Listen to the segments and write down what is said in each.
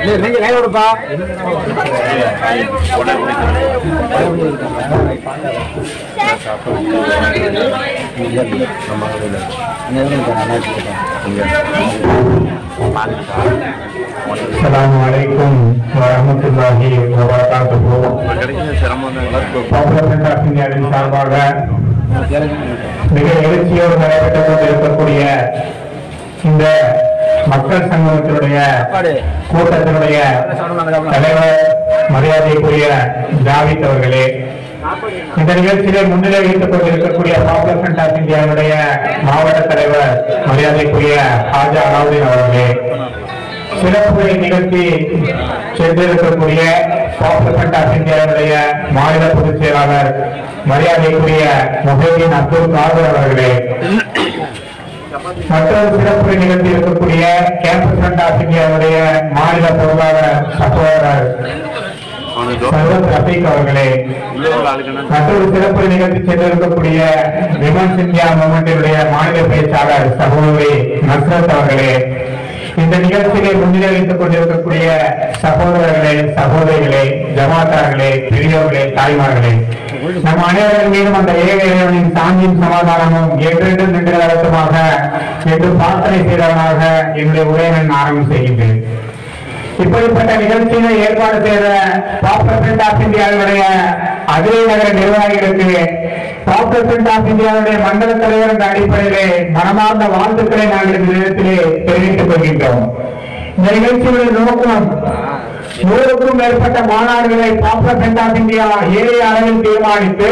Assalamualaikum warahmatullahi wabarakatuh. Popular front of இந்தியாவின் சார்பாக மிக எழுச்சியோடு நடைபெற்றுக் கொண்டிருக்கக்கூடிய இந்த மக்கள் சங்கத்தினுடைய கூட்டத்தினுடைய தலைவர் மரியாதைக்குரிய ஜாவித் அவர்களே, இந்த நிகழ்ச்சியிலே முன்னிலை வைத்துக் கொண்டிருக்கக்கூடிய பாப்புலர் ஃப்ரண்ட் ஆஃப் இந்தியாவுடைய மாவட்ட தலைவர் மரியாதைக்குரிய ஹாஜா அலாவுதீன் அவர்களே, சிறப்பு நிகழ்ச்சி செய்திருக்கக்கூடிய பாப்புலர் ஃப்ரண்ட் ஆஃப் இந்தியாவுடைய மாநில பொதுச் செயலாளர் மரியாதைக்குரிய முஹைதீன் அப்துல் காதர் அவர்களே, மற்றொரு சிறப்பு நிகழ்ச்சி இருக்கக்கூடிய கேம்பஸ் ஃப்ரண்ட் ஆஃப் இந்தியாவுடைய மாநில பொருளாளர் சகோதரர் சர்வத் ரஃபீக் அவர்களே, மற்றொரு சிறப்பு நிகழ்ச்சி செய்திருக்கக்கூடிய விமன்ஸ் இந்தியா மூவ்மெண்டினுடைய மாநில பேச்சாளர் சகோதரி நஸ்ரத் அவர்களே, இந்த நிகழ்ச்சியை முன்னிலை வைத்துக் கொண்டிருக்கக்கூடிய சகோதரர்களே, சகோதரிகளே, ஜமாத்தார்களே, பெரியோர்களே, தாய்மார்களே, நம் அனைவரின் மீதும் அந்த ஏக இறைவனின் சாந்தியும் சமாதானமும் என்றென்றும் நின்று நடத்துமாக என்று பிரார்த்தனை செய்தவனாக என்னுடைய உரையை நான் ஆரம்பம் செய்கின்றேன். இப்படிப்பட்ட நிகழ்ச்சியை ஏற்பாடு செய்த பாப்புலர் ஃப்ரண்ட் ஆஃப் இந்தியாவுடைய அதிரை நகர நிர்வாகிகளுக்கு பாப்புலர் ஃப்ரண்ட் ஆஃப் இந்தியாவுடைய மண்டல தலைவர் என்ற அடிப்படையிலே மனமார்ந்த வாழ்த்துக்களை நாங்கள் இந்த நேரத்திலே தெரிவித்துக் கொள்கின்றோம். இந்த நிகழ்ச்சியுடைய நோக்கம் 100க்கும் மேற்பட்ட மாநாடுகளை பாப்புலர் ஃப்ரண்ட் ஆஃப் இந்தியா ஏரிய அளவில் தீர்மானித்து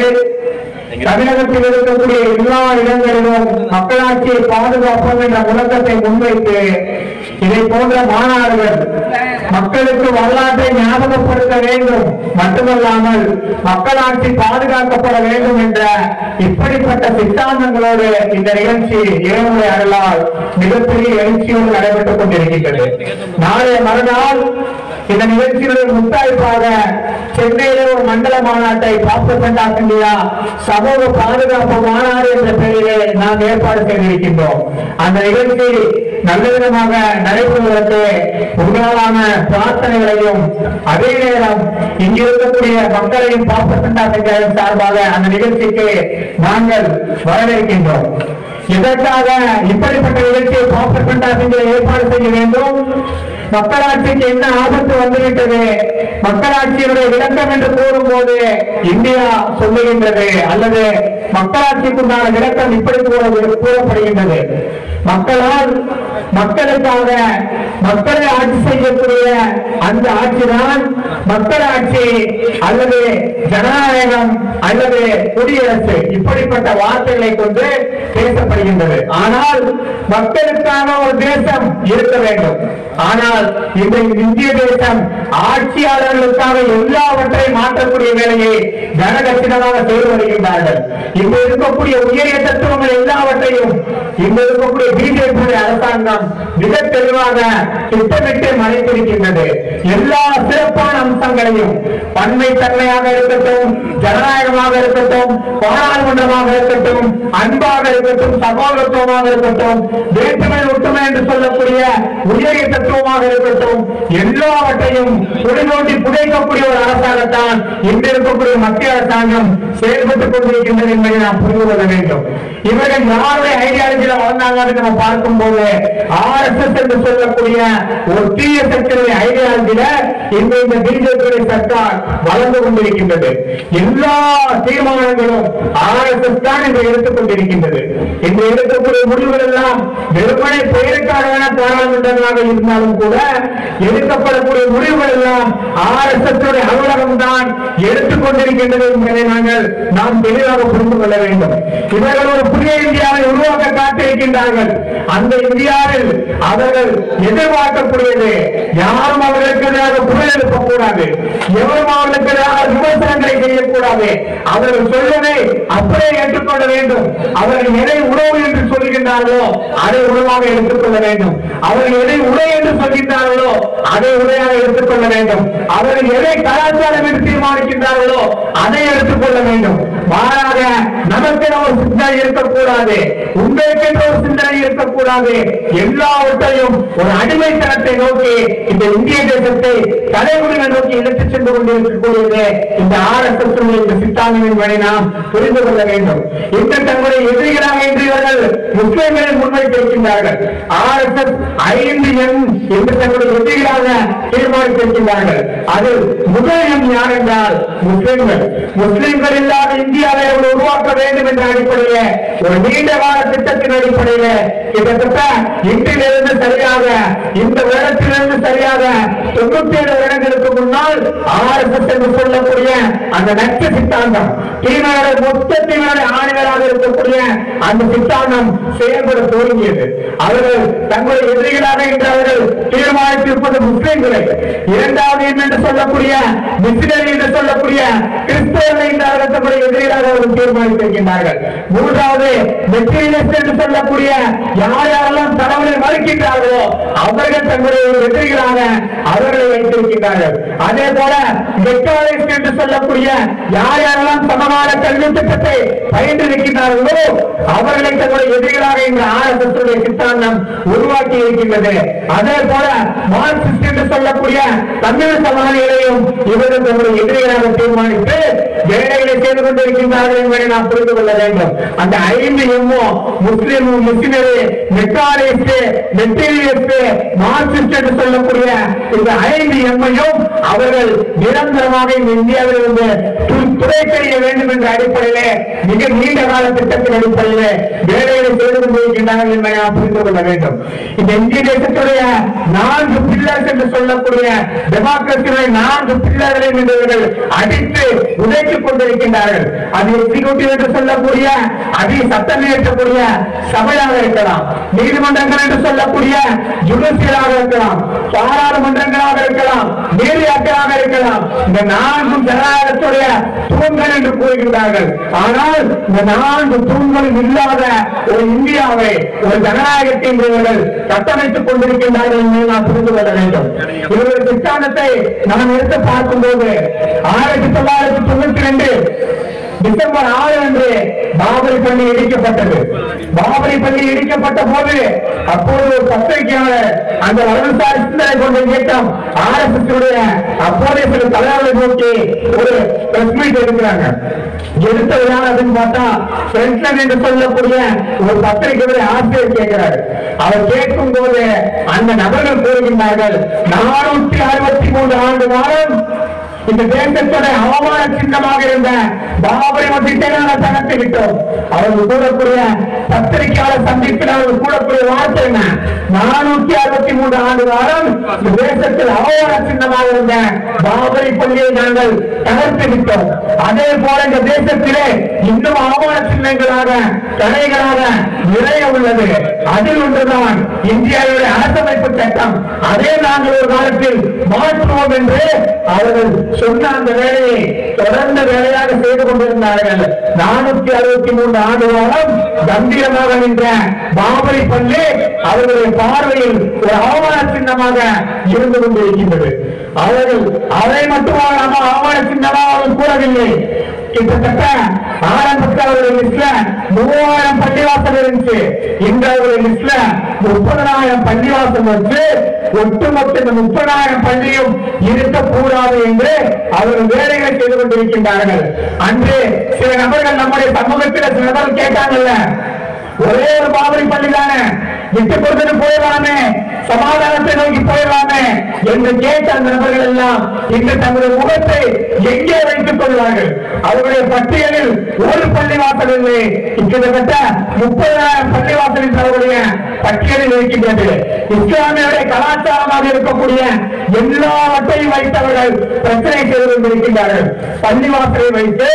தமிழகத்தில் இருக்கக்கூடிய எல்லா இடங்களிலும் மக்களாட்சியை பாதுகாப்போம் என்ற முழக்கத்தை முன்வைத்து இதை போன்ற மாநாடுகள் மக்களுக்கு வரலாற்றை ஞாபகப்படுத்த வேண்டும், மட்டுமல்லாமல் மக்களாட்சி பாதுகாக்கப்பட வேண்டும் என்ற இப்படிப்பட்ட சித்தாந்தங்களோடு இந்த நிகழ்ச்சி இறைவனுடைய அருளால் மிகப்பெரிய எழுச்சியோடு நடைபெற்றுக் கொண்டிருக்கின்றது. நாளைய மறுநாள் இந்த நிகழ்ச்சியுடைய முத்தாய்ப்பாக சென்னையிலே ஒரு மண்டல மாநாட்டை பாப்புலர் ஃப்ரண்ட் ஆஃப் இந்தியா சமூக பாதுகாப்பு மாநாடு என்ற பெயரிலே நாம் ஏற்பாடு செய்திருக்கின்றோம். அந்த நிகழ்ச்சி நல்ல விதமாக நடைபெறுவதற்கு உண்மையான பிரார்த்தனைகளையும் அதே நேரம் இங்கு இருக்கக்கூடிய மக்களையும் பாப்புலர் ஃப்ரண்ட் ஆஃப் இந்தியாவின் சார்பாக அந்த நிகழ்ச்சிக்கு நாங்கள் வரவேற்கின்றோம். இதற்காக இப்படிப்பட்ட நிகழ்ச்சியை பாப்புலர் ஃப்ரண்ட் ஆஃப் இந்தியா ஏற்பாடு செய்ய வேண்டும். மக்களாட்சிக்கு என்ன ஆபத்து வந்துவிட்டது, மக்களாட்சியினுடைய விளக்கம் என்று கூறும்போது இந்தியா சொல்லுகின்றது, அல்லது மக்களாட்சிக்குண்டான விளக்கம் இப்படி கூறப்படுகின்றது: மக்களால் மக்களுக்காக மக்களை ஆட்சி செய்யக்கூடிய அந்த ஆட்சிதான் மக்களாட்சி அல்லது ஜனநாயகம் அல்லது குடியரசு, இப்படிப்பட்ட வார்த்தைகளை கொண்டு பேசப்படுகின்றது. ஆனால் மக்களுக்கான ஒரு தேசம் இருக்க வேண்டும். ஆனால் இந்த இந்திய தேசம் ஆட்சியாளர்களுக்காக எல்லாவற்றையும் மாற்றக்கூடிய வேலையை கனகச்சிதமாக செய்து வருகின்றார்கள். இங்கு இருக்கக்கூடிய உயரிய தத்துவங்கள் எல்லாவற்றையும் இங்கு இருக்கக்கூடிய பிஜேபி அரசாங்கம் மிக தெளிவாக திட்டமிட்டு மறைத்திருக்கின்றது. எல்லா சிறப்பான அம்சங்களையும் பன்மை தன்மையாக இருக்கட்டும், ஜனநாயகமாக இருக்கட்டும், பாராளுமன்றமாக இருக்கட்டும், அன்பாக இருக்கட்டும், சகோதரத்துவமாக இருக்கட்டும், வேற்றுமை ஒற்றுமை என்று சொல்லக்கூடிய உயரிய தத்துவமாக இருக்கட்டும், எல்லாவற்றையும் புடைநோட்டி புதைக்கக்கூடிய ஒரு அரசாங்கத்தான் இன்று இருக்கக்கூடிய மத்திய அரசாங்கம் செயல்பட்டுக் கொண்டிருக்கின்றது என்பதை நாம் புரிந்து கொள்ள வேண்டும். இவர்கள் யாருடைய ஐடியாலஜியில வளர்ந்தாங்க நம்ம பார்க்கும் போது RSS என்று சொல்லக்கூடிய ஒரு தீய சக்தியுடைய ஐடியாலஜியில இந்த பிஜேபி சர்க்கார் வளர்ந்து கொண்டிருக்கின்றது. எல்லா தீர்மானங்களும் RSS தான் இன்று எடுத்துக் கொண்டிருக்கின்றது. இன்று எடுக்கக்கூடிய முடிவுகள் எல்லாம் வெறுமனை பெயருக்கான பாராளுமன்றங்களாக இருந்தாலும் கூட எடுக்கப்படக்கூடிய முடிவுகள் எல்லாம் RSS அலுவலகம் தான் எடுத்துக் கொண்டிருக்கின்றது என்பதை நாம் தெளிவாக புரிந்து கொள்ள வேண்டும். இவர்கள் ஒரு புதிய இந்தியாவை உருவாக்க காத்திருக்கின்றார்கள். அந்த இந்தியாவில் அவர்கள் எதிர்பார்க்கக்கூடியது யாரும் அவர்களுக்கு எதிராக குரல் எழுப்பக்கூடாது, எவரும் அவர்களுக்கு எதிராக விமர்சனங்களை செய்யக்கூடாது. அவர்கள் சொல்வதை அப்படியே ஏற்றுக்கொள்ள வேண்டும். அவர்கள் எதை உணவு என்று சொல்கின்றார்களோ அதை உணவாக எடுத்துக்கொள்ள வேண்டும். அவர்கள் எதை உடை என்று சொல்கின்றார்களோ அதை உடையாக எடுத்துக்கொள்ள வேண்டும். அவர்கள் எதை கலாச்சாரம் என்று தீர்மானிக்கின்றார்களோ அதை எடுத்துக்கொள்ள வேண்டும். மாறாக நமக்கென ஒரு சிந்தனை இருக்கக்கூடாது, உங்களுக்கென்ற ஒரு சிந்தனை இருக்கக்கூடாது. எல்லாவற்றையும் ஒரு அடிமைத்தனத்தை நோக்கி இந்த இந்திய தேசத்தை தலைமுறை நோக்கி இழுத்து சென்று கொண்டிருக்கக்கூடியது இந்த RSS இந்த சித்தாந்தத்தின் வழி நாம் புரிந்து கொள்ள வேண்டும். இந்த தங்களுடைய எதிரிகளாக இன்று இவர்கள் முஸ்லிம்களை முன்வைத்திருக்கின்றார்கள். RSS 5M என்று தங்களுடைய எதிரிகளாக தீர்மானித்திருக்கின்றார்கள். அது முதல் எண் யார் என்றால் முஸ்லிம்கள். முஸ்லிம்கள் இல்லாத இந்தியாவை உருவாக்க வேண்டும் என்ற அடிப்படையில் ஒரு நீண்ட கால திட்டத்தின் அடிப்படையில் கிட்டத்தட்ட இன்றிலிருந்து சரியாக இந்த வருடத்திலிருந்து சரியாக 97 வருடங்களுக்கு முன்னால் RSS என்று சொல்லக்கூடிய அந்த நட்ச சித்தாந்தம் மொத்தத்தினுடைய ஆணையராக இருக்கக்கூடிய அந்த சித்தாந்தம் செயல்பட துவங்கியது. அவர்கள் தங்களுடைய எதிரிகளாக இன்று அவர்கள் தீர்மானித்திருப்பது முஸ்லிம்களை, இரண்டாவது என்று சொல்லக்கூடிய மிஷினரி என்று சொல்லக்கூடிய கிறிஸ்தவர்களை இந்த தங்களுடைய எதிரிகளாக அவர்கள் தீர்மானித்திருக்கின்றார்கள். மூன்றாவது மெட்டீரியலிஸ்ட் என்று சொல்லக்கூடிய யார் யாரெல்லாம் கடவுளை மறுக்கின்றார்களோ அவர்கள் தங்களுடைய எதிரிகளாக அவர்களை வைத்திருக்கின்றார்கள். அதே போல மெட்டாலிஸ்ட் என்று சொல்லக்கூடிய யார் யாரெல்லாம் சமமான கல்வி திட்டத்தை பயின்றிருக்கிறார்களோ அவர்களை தங்களுடைய எதிரிகளாக இந்த RSS சித்தாந்தம் உருவாக்கி இருக்கின்றது. அதே போல மார்க்சிஸ்ட் என்று சொல்லக்கூடிய தமிழ் சமூகங்களையும் இவர்கள் தங்களுடைய எதிரிகளாக தீர்மானித்து வேலைகளை செய்து கொண்டிருக்கின்றார்கள் என்பதை நாம் புரிந்து கொள்ள வேண்டும். அந்த 5M முஸ்லிம், மிஷினரி, மெட்டாலிஸ்ட், மெட்டீரியலிஸ்ட், மார்க்சிஸ்ட் என்று சொல்லக்கூடிய இந்த 5M அவர்கள் நிரந்தரமாக இந்த இந்தியாவில் இருந்து துறைக்கறிய வேண்டும் என்ற அடிப்படையிலே மிக நீண்ட கால திட்டத்தின் அடிப்படையிலே வேலைகளை செய்து கொண்டிருக்கின்றார்கள் என்பதை நாம் புரிந்து கொள்ள வேண்டும். இந்த இந்திய தேசத்துடைய 4 பில்லர்ஸ் என்று சொல்லக்கூடிய டெமோக்ரஸியுடைய 4 பில்லர்களை இவர்கள் அடித்து உடைத்துக் கொண்டிருக்கின்றார்கள். அது எக்ஸிக்யூட்டிவ் என்று சொல்லக்கூடிய அது சட்டம் இயற்றக்கூடிய சபையாக இருக்கலாம், நீதிமன்றங்கள் என்று சொல்லக்கூடிய ஜுடிஷியலாக இருக்கலாம், பாராளுமன்றங்களாக இருக்கலாம், மீடியாக்களாக இருக்கலாம். இந்த 4 ஜனநாயகத்துடைய தூண்கள் என்று கூறுகின்றார்கள். ஆனால் இந்த 4 தூண்களும் இல்லாத ஒரு இந்தியாவை, ஒரு ஜனநாயகத்தை இவர்கள் கட்டமைத்துக் கொண்டிருக்கின்றார்கள் என்று நாம் புரிந்து கொள்ள வேண்டும். இவர்கள் சித்தாந்தத்தை நாம் எடுத்து பார்க்கும்போது 1992 டிசம்பர் 6 அன்று பாபரி பள்ளி இடிக்கப்பட்டது. பாபரி பள்ளி இடிக்கப்பட்ட போது அப்போது ஒரு பத்திரிகையாளர் அந்த வலதுசாரி சிந்தனை கொண்ட இயக்கம் RSS அப்போதைய சில தலைவர்களை நோக்கி ஒரு பிரஸ் மீட் எடுக்கிறாங்க. எடுத்ததுதான் அப்படின்னு பார்த்தா ஃப்ரெண்ட்லன் என்று சொல்லக்கூடிய ஒரு பத்திரிகையுடைய ஆசிரியர் கேட்கிறார். அவர் கேட்கும் போது அந்த நபர்கள் கூறுகின்றார்கள், 463 ஆண்டு காலம் இந்த தேசத்துடைய அவமான சின்னமாக இருந்த பாபரி மசீதை நாங்கள் தகர்த்து விட்டோம். அவர்கள் கூறக்கூடிய பத்திரிகையாளர் சந்திப்பில் அவர்கள் கூறக்கூடிய வார்த்தை என்ன? 463 ஆண்டு காலம் இந்த தேசத்தில் அவமான சின்னமாக இருந்த பாபரி பள்ளியை நாங்கள் தகர்த்து விட்டோம். அதே போல இந்த தேசத்திலே இன்னும் அவமான சின்னங்களாக தடைகளாக நிறைய உள்ளது. அதில் ஒன்றுதான் இந்தியாவுடைய அரசமைப்பு சட்டம். அதே நாங்கள் ஒரு காலத்தில் மாற்றுவோம் என்று அவர்கள் சொன்ன அந்த வேலையை தொடர்ந்த வேலையாக செய்து கொண்டிருந்தார்கள். 463 ஆண்டு காலம் கம்பீரமாக நின்ற பாபரி பள்ளி அவர்களுடைய பார்வையில் ஒரு அவமான சின்னமாக இருந்து கொண்டிருக்கின்றது. அவர்கள் அதை மட்டுமாக அவமான சின்னமாக கூறவில்லை. கிட்டத்தட்ட ஆரம்பத்தில் அவருடைய லிஸ்ட்ல 3000 பள்ளிவாசல் இருந்துச்சு. இன்று அவருடைய லிஸ்ட்ல 30,000 பள்ளிவாசல் வச்சு ஒட்டுமொத்த 30,000 பள்ளியும் இருக்கக்கூடாது என்று அவர்கள் வேலைகளை செய்து கொண்டிருக்கின்றார்கள். அன்று சில நபர்கள் நம்முடைய சமூகத்தில் சில நபர்கள் கேட்டாங்கல்ல, ஒரே ஒரு பாபரி பள்ளி தானே, விட்டு கொடுத்துட்டு போயிடலாமே, சமாதானத்தை நோக்கி போயிடலாமே என்று கேட்ட அந்த நபர்கள் எல்லாம் இன்று தங்களுடைய முகத்தை எங்கே வைத்துக் கொள்வார்கள்? அவருடைய பட்டியலில் ஒரு பள்ளிவாசல் இல்லை, கிட்டத்தட்ட 30,000 பள்ளிவாசல் அவருடைய பட்டியலில் இருக்கின்றது. இஸ்லாமியுடைய கலாச்சாரமாக இருக்கக்கூடிய எல்லாவற்றையும் வைத்தவர்கள் பிரச்சனை செய்து கொண்டிருக்கின்றார்கள். பள்ளிவாசலை வைத்து,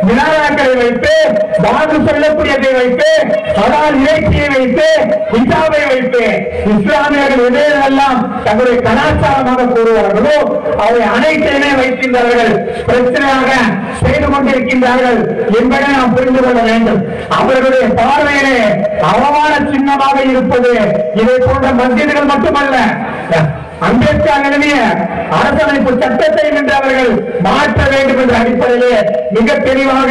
வினாக்களை வைத்து, பாது சொல்லக்கூடியதை வைத்து, ஹலால் இறைச்சியை வைத்து, ஹிஜாபை வைத்து இஸ்லாமியர்கள் எதையெல்லாம் தங்களுடைய கலாச்சாரமாக கூறுவார்களோ அவை அனைத்தையுமே வைக்கின்றார்கள், பிரச்சனையாக செய்து கொண்டிருக்கின்றார்கள் என்பதை நாம் புரிந்து கொள்ள வேண்டும். அவர்களுடைய பார்வையிலே அவமான சின்னமாக இருப்பது இதை போன்ற மஸ்ஜிதுகள் மட்டுமல்ல, அம்பேத்கர் எழுதிய அரசமைப்பு சட்டத்தை என்று அவர்கள் மாற்ற வேண்டும் என்ற அடிப்படையிலே மிக தெளிவாக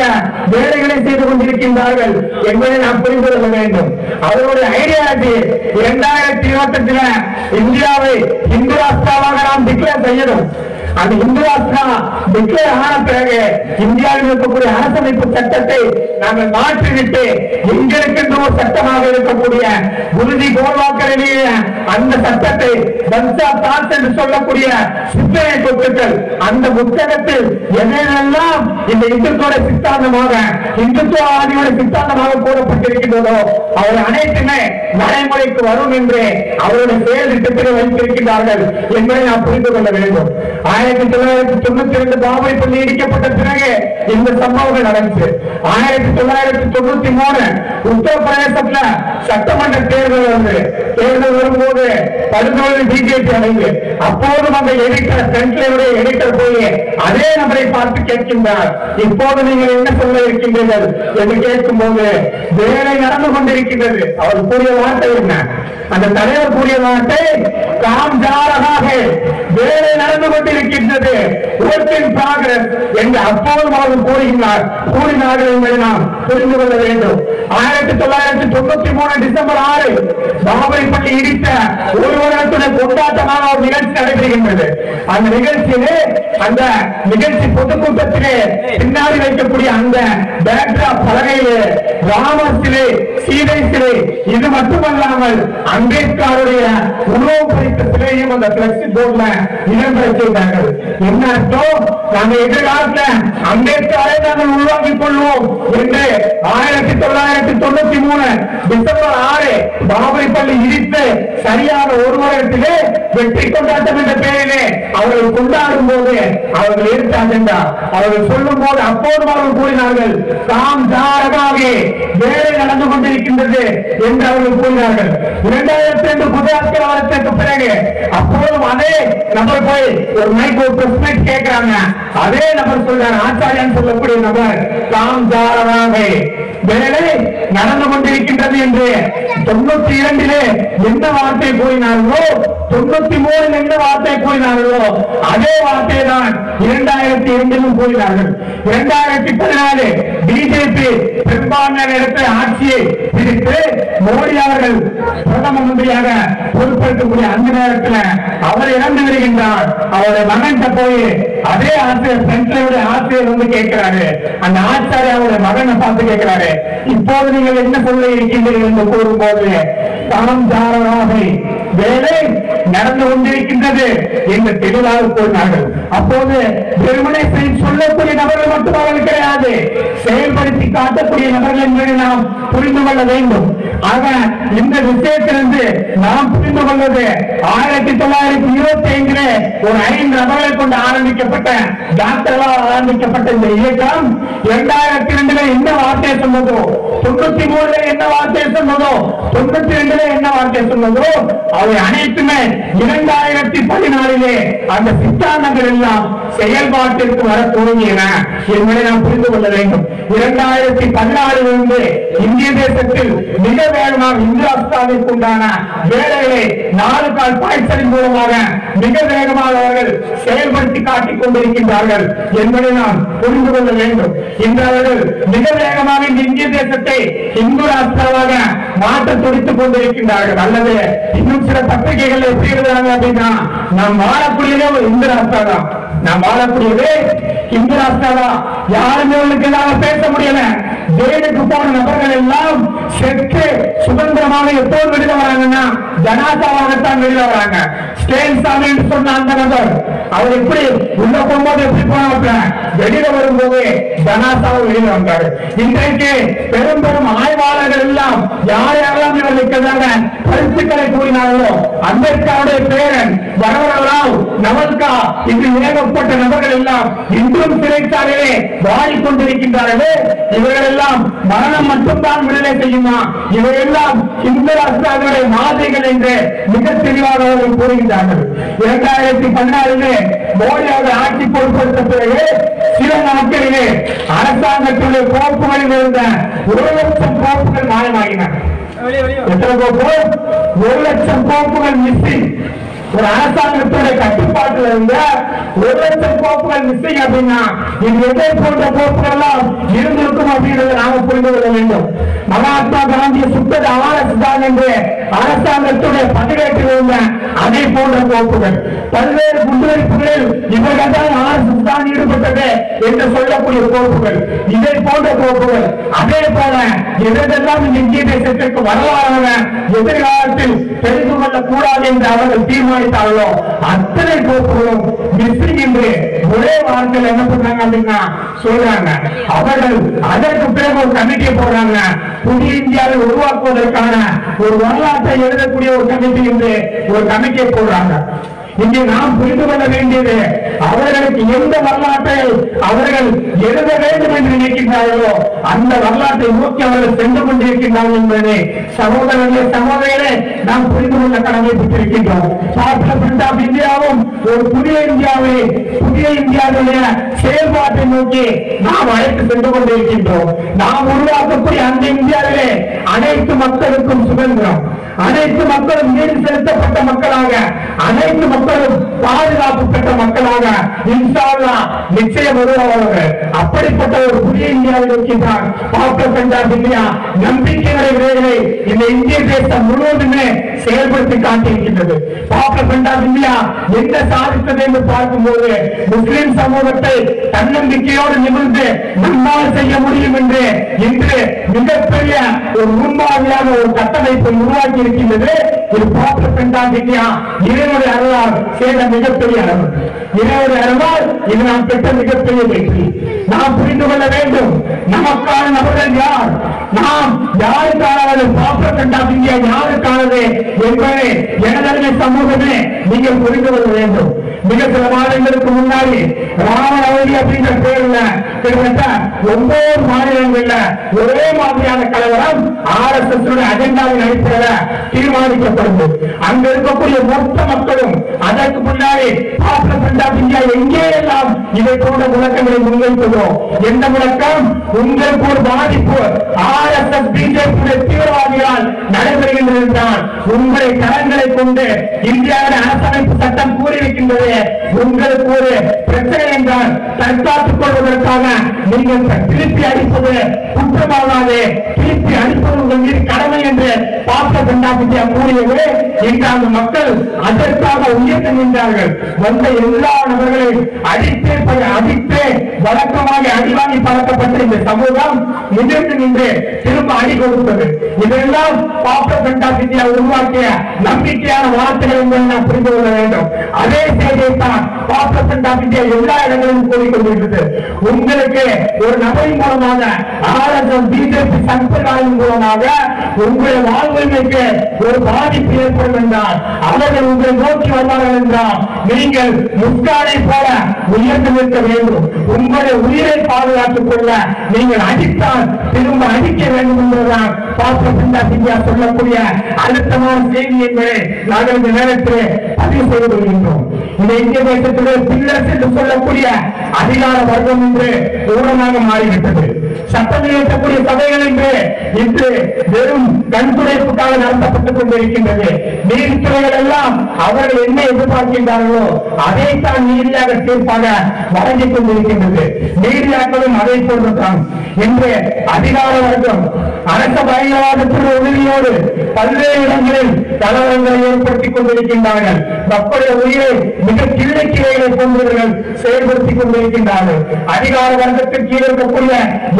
வேலைகளை செய்து கொண்டிருக்கின்றார்கள் என்பதை நாம் புரிந்து கொள்ள வேண்டும். அவருடைய ஐடியாலஜி 2028 இந்தியாவை இந்து ராஷ்டிராவாக நாம் டிக்ளேர் செய்யணும். அந்த இந்து ராஷ்டிரா டிக்ளேர் ஆன பிறகு இந்தியாவில் இருக்கக்கூடிய அரசமைப்பு சட்டத்தை நாங்கள் மாற்றிவிட்டு எங்களுக்கு ஒரு சட்டமாக இருக்கக்கூடிய குருஜி கோல்வாக்கர் எழுதிய அந்த சட்டத்தை பன்சா தாஸ் என்று சொல்லக்கூடிய சிந்தனை சொத்துக்கள் அந்த புத்தகத்தில் என்னென்னலாம் இந்த இந்துத்துவ சித்தாந்தமாக இந்துத்துவ ஆதியோட சித்தாந்தமாக கூறப்பட்டிருக்கின்றதோ அவர் அனைத்துமே நடைமுறைக்கு வரும் என்று அவருடைய செயல் திட்டத்தில் வைத்திருக்கிறார்கள் என்பதை நாம் புரிந்து கொள்ள வேண்டும். 1992 பாபரி பள்ளி இடிக்கப்பட்ட பிறகு இந்த சம்பவங்கள் நடந்துச்சு. 1993 உத்தரப்பிரதேசத்துல சட்டமன்ற தேர்தல் வந்து தேர்தல் வரும்போது படுதோல்வி பிஜேபி அடைந்து அப்போதும் அந்த எடிட்டர் சென்ட்ரலுடைய எடிட்டர் போய் அதே நபரை பார்த்து கேட்கின்றார், இப்போது நீங்கள் என்ன சொல்ல இருக்கின்றீர்கள் என்று கேட்கும் போது வேலை நடந்து கொண்டிருக்கின்றது. அவர் கூறிய வார்த்தை என்ன? அந்த தலைவர் கூறிய வார்த்தை காம் ஜாரகாக வேலை நடந்து கொண்டிருக்கின்றது என்று அப்போதும் அவர் கூறினார்கள் என்பதை நாம் புரிந்து கொள்ள வேண்டும். 1993 டிசம்பர் 6 பாபரி பள்ளி இடித்த ஒரு வருடத்துடைய கொண்டாட்டமான ஒரு நிகழ்ச்சி நடைபெறுகின்றது. அந்த நிகழ்ச்சியிலே அந்த நிகழ்ச்சி பொதுக்கூட்டத்திலே பின்னாடி வைக்கக்கூடிய அந்த பேக்ராப் பலகையிலே ராமர் சிலை, சீதை சிலை, இது மட்டுமல்லாமல் அம்பேத்கருடைய உருவம் குறித்த சிலையும் அந்த பிளக்ஸி போர்ட்ல இடம்பெற செய்தார்கள். என்ன அர்த்தம்? நாங்கள் எதிர்காலத்தில் அம்பேத்கரை நாங்கள் உருவாக்கிக் கொள்வோம் என்று 1993 டிசம்பர் 6 பாபரி பள்ளி இடித்து சரியான ஒரு வருடத்திலே வெற்றி கொண்டாட்டம் என்ற பெயரிலே அவர்கள் கொண்டாடும் போது அவர்கள் எடுத்த அஜெண்டா அவர்கள் சொல்லும் போது அப்போதும் அவர்கள் கூறினார்கள் தாம் ஜாரகாக வேலை நடந்து கொண்டிருக்கின்றது என்று அவர்கள் கூறினார்கள். 2002 குஜராத் கலவரத்திற்கு பிறகு அப்போதும் அதே நபர் போய் ஒரு மைக் ஒரு பிரஸ் மீட் கேட்கிறாங்க. அதே நபர் சொல்றார், ஆச்சாரியன் சொல்லக்கூடிய நபர் தாம் ஜாரகாக வேலை நடந்து கொண்டிருக்கின்றது என்று 92 என்ன வார்த்தை கூறினார்களோ 93 என்ன வார்த்தை கூறினார்களோ அதே வார்த்தை தான் 2002 கூறினார்கள். 2014 பிஜேபி பெரும்பான்மை இடத்தில் ஆட்சியை பிடித்து மோடி அவர்கள் பிரதம மந்திரியாக பொறுப்பேற்கக்கூடிய அந்த நேரத்தில் அவர் இறந்து வருகின்றார். அவருடைய மகன் போய் அதே ஆசிரியர் சென்ட்ரலுடைய ஆசிரியர் வந்து கேட்கிறாரு. அந்த ஆச்சாரிய அவருடைய மகனை பார்த்து கேட்கிறாரு, இப்போது நீங்கள் என்ன சொல்ல இருக்கின்றீர்கள் என்று கூறும்போது தாம் ஜாரகாக வேலை நடந்து கொண்டிருக்கின்றது என்று தெளிவாக கூறினார்கள். அப்போது வெறுமனை சொல்லக்கூடிய நபர்கள் மட்டும் அவர்கள் கிடையாது, செயல்படுத்தி காட்டக்கூடிய நபர்கள் என்பதை நாம் புரிந்து கொள்ள வேண்டும். ஆக இந்த விஷயத்திலிருந்து நாம் புரிந்து கொள்வது 1925 ஒரு 5 நபர்களை கொண்டு ஆரம்பிக்கப்பட்ட டாக்டர்களால் ஆரம்பிக்கப்பட்ட இந்த இயக்கம் 2002 என்ன வார்த்தை சொன்னதோ 93 என்ன வார்த்தை சொன்னதோ 92 என்ன வார்த்தை சொன்னதோ அவை அனைத்துமே 2014 அந்த சித்தாந்தங்கள் எல்லாம் செயல்பாட்டிற்கு வர துவங்கியன என்பதை நாம் புரிந்து கொள்ள வேண்டும். 2014 இந்திய தேசத்தில் மிக வேகமாக இந்து ராஷ்டிராவிற்கு உண்டான வேலைகளை 4 கால் பாய்ச்சலின் மூலமாக மிக வேகமாக அவர்கள் செயல்படுத்தி காட்டிக் கொண்டிருக்கின்றார்கள் என்பதை நாம் புரிந்து கொள்ள வேண்டும். இன்று அவர்கள் மிக வேகமாக இந்த இந்திய தேசத்தை இந்து ராஷ்டிராவாக மாற்ற துடித்துக் கொண்டிருக்கின்றார்கள். அல்லது இன்னும் சில பத்திரிகைகள் எப்படி எழுதுறாங்க அப்படின்னா, நாம் வாழக்கூடியதே ஒரு இந்து ராஷ்டிரா தான், நாம் வாழக்கூடியதே இந்து ராஷ்டிரா தான், யாருமே எல்லாம் பேச முடியல. ஜெயிலுக்கு போன நபர்கள் எல்லாம் செத்து சுதந்திரமாக எப்போது வெளியில வராங்கன்னா ஜனாதாவாகத்தான் வெளியில வராங்க. ஸ்டேன் சாமி என்று சொன்ன அந்த நபர் அவர் எப்படி உள்ள போகும்போது எப்படி போனாங்க, வெளியில வரும்போது ஜனாதாவை வெளியில வந்தாரு. இன்றைக்கு பெரும் பெரும் ஆய்வாளர்கள் எல்லாம் யார் யாரெல்லாம் இவர்களுக்கு கருத்துக்களை கூறினார்களோ அம்பேத்கருடைய பேரன் வரவரராவ் நவல்கா இன்று ஏகப்பட்ட நபர்கள் எல்லாம் இன்றும் சிறைச்சாலையிலே வாடிக்கொண்டிருக்கின்றார்களே, இவர்கள் எல்லாம் மரணம் மட்டும்தான் விடுதலை செய்யுமா? இவையெல்லாம் இந்து ராஷ்டிராவுடைய மாதிரிகள் என்று மிக தெளிவாக அவர்கள் கூறுகின்றார்கள். 2014 மோடி அவர்கள் ஆட்சி பொறுப்பேற்ற பிறகு சில நாட்களிலே அரசாங்கத்துடைய கோப்புகளில் இருந்த 1 லட்சம் கோப்புகள் மாயமாகின. எத்தனை கோப்பு? 1 லட்சம் கோப்புகள் மிஸ்ஸிங். ஒரு அரசாங்கத்துடைய கட்டுப்பாட்டில் இருந்த 1,00,000 கோப்புகள் மிஸ்ஸிங் அப்படின்னா இது எதை போன்ற கோப்புகள் எல்லாம் இருந்திருக்கும் அப்படின்றத நாம புரிந்து கொள்ள வேண்டும். மகாத்மா காந்தியை சுட்டது RS தான் என்று அரசாங்கத்துடைய பதிவேட்டில் இருந்த அதே போன்ற கோப்புகள், பல்வேறு குண்டுவெடிப்புகளில் இவர்கள் தான் RS தான் ஈடுபட்டது என்று சொல்லக்கூடிய கோப்புகள், இதை போன்ற கோப்புகள். அதே போல எதெல்லாம் இந்த இந்திய தேசத்திற்கு வரலாறான எதிர்காலத்தில் தெரிந்து கொள்ளக்கூடாது என்று அவர்கள் தீர்மானித்தார்களோ அத்தனை கோப்புகளும் மிஸ்ஸிங் என்று ஒரே வார்த்தையில் என்ன பண்றாங்க அப்படின்னா சொல்றாங்க. அவர்கள் அதற்கு பிறகு ஒரு கமிட்டியை போடுறாங்க. புதிய இந்தியாவை உருவாக்குவதற்கான ஒரு வரலாற்றை எழுதக்கூடிய ஒரு கமிட்டி என்று ஒரு கமிட்டியை போடுறாங்க. இங்கே நாம் புரிந்து கொள்ள வேண்டியது, அவர்களுக்கு எந்த வரலாற்றை அவர்கள் எழுத வேண்டும் என்று நினைக்கின்றார்களோ அந்த வரலாற்றை நோக்கி அவர்கள் சென்று கொண்டிருக்கின்றார்கள் என்பதை சகோதரர்களே சகோதரிகளே நாம் புரிந்து கொள்ள கடமைப்பட்டிருக்கின்றோம். பாப்புலர் ஆஃப் இந்தியாவும் ஒரு புதிய இந்தியாவுடைய செயல்பாட்டை நோக்கி நாம் அழைத்து சென்று கொண்டிருக்கின்றோம். நாம் உருவாக்கக்கூடிய அந்த இந்தியாவிலே அனைத்து மக்களுக்கும் சுதந்திரம், அனைத்து மக்களும் நீதி செலுத்தப்பட்ட மக்களாக, அனைத்து மக்களும் பாதுகாப்பு பெற்ற மக்களாக இன்ஷா அல்லாஹ் நிச்சயம் வருவார்கள். அப்படிப்பட்ட ஒரு புதிய இந்தியாவை நோக்கி தான் பாப்புலர் ஆஃப் இந்தியா நம்பிக்கைகளை விரைவில் இந்த இந்திய தேசம் முழுவதுமே செயல்படுத்தி காட்டியிருக்கின்றது. பாப்புலர் ஆஃப் இந்தியா என்ன சாதித்தது என்று பார்க்கும்போது முஸ்லிம் சமூகத்தை தன்னம்பிக்கையோடு நிமிர்ந்து நம்மால் செய்ய முடியும் என்று இன்று மிகப்பெரிய ஒரு முன்மாதிரியான ஒரு கட்டமைப்பை உருவாக்கி இருக்கின்றது. இது பாப்புலர் ஆஃப் இந்தியா இறைவனுடைய அருளால் செய்த மிகப்பெரிய அளவு, இறைவனுடைய அருளால் இது நாம் பெற்ற மிகப்பெரிய வெற்றி. நாம் புரிந்து கொள்ள வேண்டும், நமக்கான நபர்கள் யார், நாம் யாருக்கானது, பாப்புலர் ஆஃப் இந்தியா யாருக்கானது என்பதை எனதருமை சமூகமே நீங்கள் புரிந்து கொள்ள வேண்டும். மிக சில மாதங்களுக்கு முன்னாடி ராமநவமி அப்படின்ற பேர்ல கிட்டத்தட்ட 9 மாநிலங்கள்ல ஒரே மாதிரியான கலவரம் RSS அஜெண்டாவின் அடிப்படையில் தீர்மானிக்கப்படுது. அங்க இருக்கக்கூடிய மொத்த மக்களும் அதற்கு முன்னாடி பாப்புலர் ஆஃப் இந்தியா எங்கே எல்லாம் இதை போன்ற முழக்கங்களை முன்வைத்ததோ, எந்த முழக்கம் உங்களுக்கு ஒரு பாதிப்பு RSS BJP தீவிரவாதிகளால் நடைபெறுகின்றது என்றால் உங்களை கரங்களை கொண்டு இந்தியாவின் அரசமைப்பு சட்டம் கூறியிருக்கின்றது, உங்களுக்கு ஒரு பிரச்சனை என்றால் தற்காத்துக் கொள்வதற்காக நீங்கள் திருப்பி அடிப்பது குற்றமாகாது, திருப்பி அடிப்பது உங்கள் மீது கடமை என்று பாப்புலர் ஆஃப் இந்தியா கூறியது. இன்று அந்த மக்கள் அதற்காக உயர்ந்து நின்றார்கள். வந்த எல்லா நபர்களையும் அடித்தே வழக்கமாக அடிவாங்கி பழக்கப்பட்ட இந்த சமூகம் நிமிர்ந்து நின்று திரும்ப அடி கொடுத்தது. இதெல்லாம் பாப்புலர் ஆஃப் இந்தியா உருவாக்கிய நம்பிக்கையான வார்த்தைகள் என்பதை நாம் புரிந்து கொள்ள வேண்டும். அதே செய்தியை தான் பாப்புலர் ஆஃப் இந்தியா எல்லா இடங்களிலும் கூறிக்கொண்டிருக்கிறது. உங்களுக்கு ஒரு நபரின் மூலமாக RSS BJP சம்பிரதாயம் மூலமாக உங்களுடைய வாழ்வுரிமைக்கு ஒரு பாதிப்பு ஏற்படும் என்றால், அவர்கள் உங்களை நோக்கி வருவார்கள் என்றால் நீங்கள் முஸ்கானை போல உயர்ந்து நிற்க வேண்டும். உங்களுடைய உயிரை பாதுகாத்துக் கொள்ள நீங்கள் அடித்தால் திரும்ப அடிக்க வேண்டும் என்பதுதான் பாப்புலர் ஆஃப் இந்தியா சொல்லக்கூடிய அழுத்தமான செய்தி என்பதை நாங்கள் இந்த நேரத்தில் பதிவு செய்து கொள்கின்றோம். இந்த இந்திய தேசத்துடைய பில்லர்ஸ் என்று சொல்லக்கூடிய அதிகார வர்க்கம் என்று ஊடகமாக மாறிவிட்டது. சட்டம் இயற்றக்கூடிய சபைகள் என்று இன்று வெறும் கண்துடைப்புக்காக நடத்தப்பட்டுக் கொண்டிருக்கின்றது. நீதித்துறைகள் எல்லாம் அவர்கள் என்ன எதிர்பார்க்கின்றார்களோ அதைத்தான் நீதியாக தீர்ப்பாக வழங்கிக் கொண்டிருக்கின்றது. நீதியாக்களும் அதை போன்றுதான். இன்று அதிகார வர்க்கம் அரச பயங்கரவாதத்தின் உதவியோடு பல்வேறு இடங்களில் கலவரங்களை ஏற்படுத்திக் கொண்டிருக்கின்றார்கள். மக்களுடைய உயிரை மிக கிளைக்கிளைகளை போன்றவர்கள் செயல்படுத்திக் கொண்டிருக்கின்றார்கள். அதிகார வர்க்கத்திற்கு கீழ் இருக்கக்கூடிய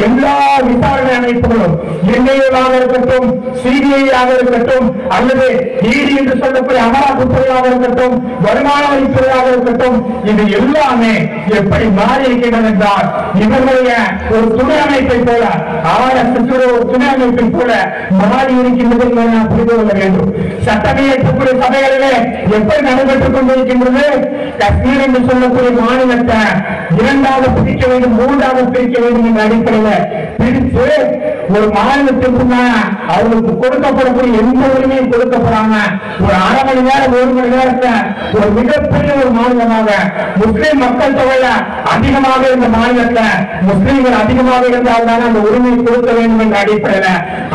எல்லா விசாரணை அமைப்புகளும் என்ஐஏவாக இருக்கட்டும், சிபிஐயாக இருக்கட்டும், அல்லது இடி என்று சொல்லக்கூடிய அமலாக்கத்துறையாக இருக்கட்டும், வருமான வரித்துறையாக இருக்கட்டும், இது எல்லாமே எப்படி மாறி இருக்கின்றன என்றால் இவர்களுடைய ஒரு துணை அமைப்பை போல, RSS ஒரு துணை அமைப்பை போல மாறி இருக்கின்றது என்பதை நாம் புரிந்து கொள்ள வேண்டும். சட்டம் இயற்றக்கூடிய சபைகளிலே எப்படி நடைபெற்றுக் கொண்டிருக்கின்றது? காஷ்மீர் என்று சொல்லக்கூடிய மாநிலத்தை 2ஆக பிரிக்க வேண்டும், 3ஆக பிரிக்க வேண்டும் என்ற அடிப்படையில் பிரித்து ஒரு மாநிலத்திற்கு அவர்களுக்கு கொடுக்கப்படக்கூடிய எந்த உரிமையும் கொடுக்கப்படாம ஒரு அரை மணி நேரம் 1 மணி நேரத்தை ஒரு மிகப்பெரிய ஒரு மாநிலமாக முஸ்லிம் மக்கள் தொகையில அதிகமாக இருந்த மாநிலத்தில் முஸ்லிம்கள் அதிகமாக இருந்தால்தான் அந்த உரிமையை கொடுக்க வேண்டும் என்ற அடிப்படையில்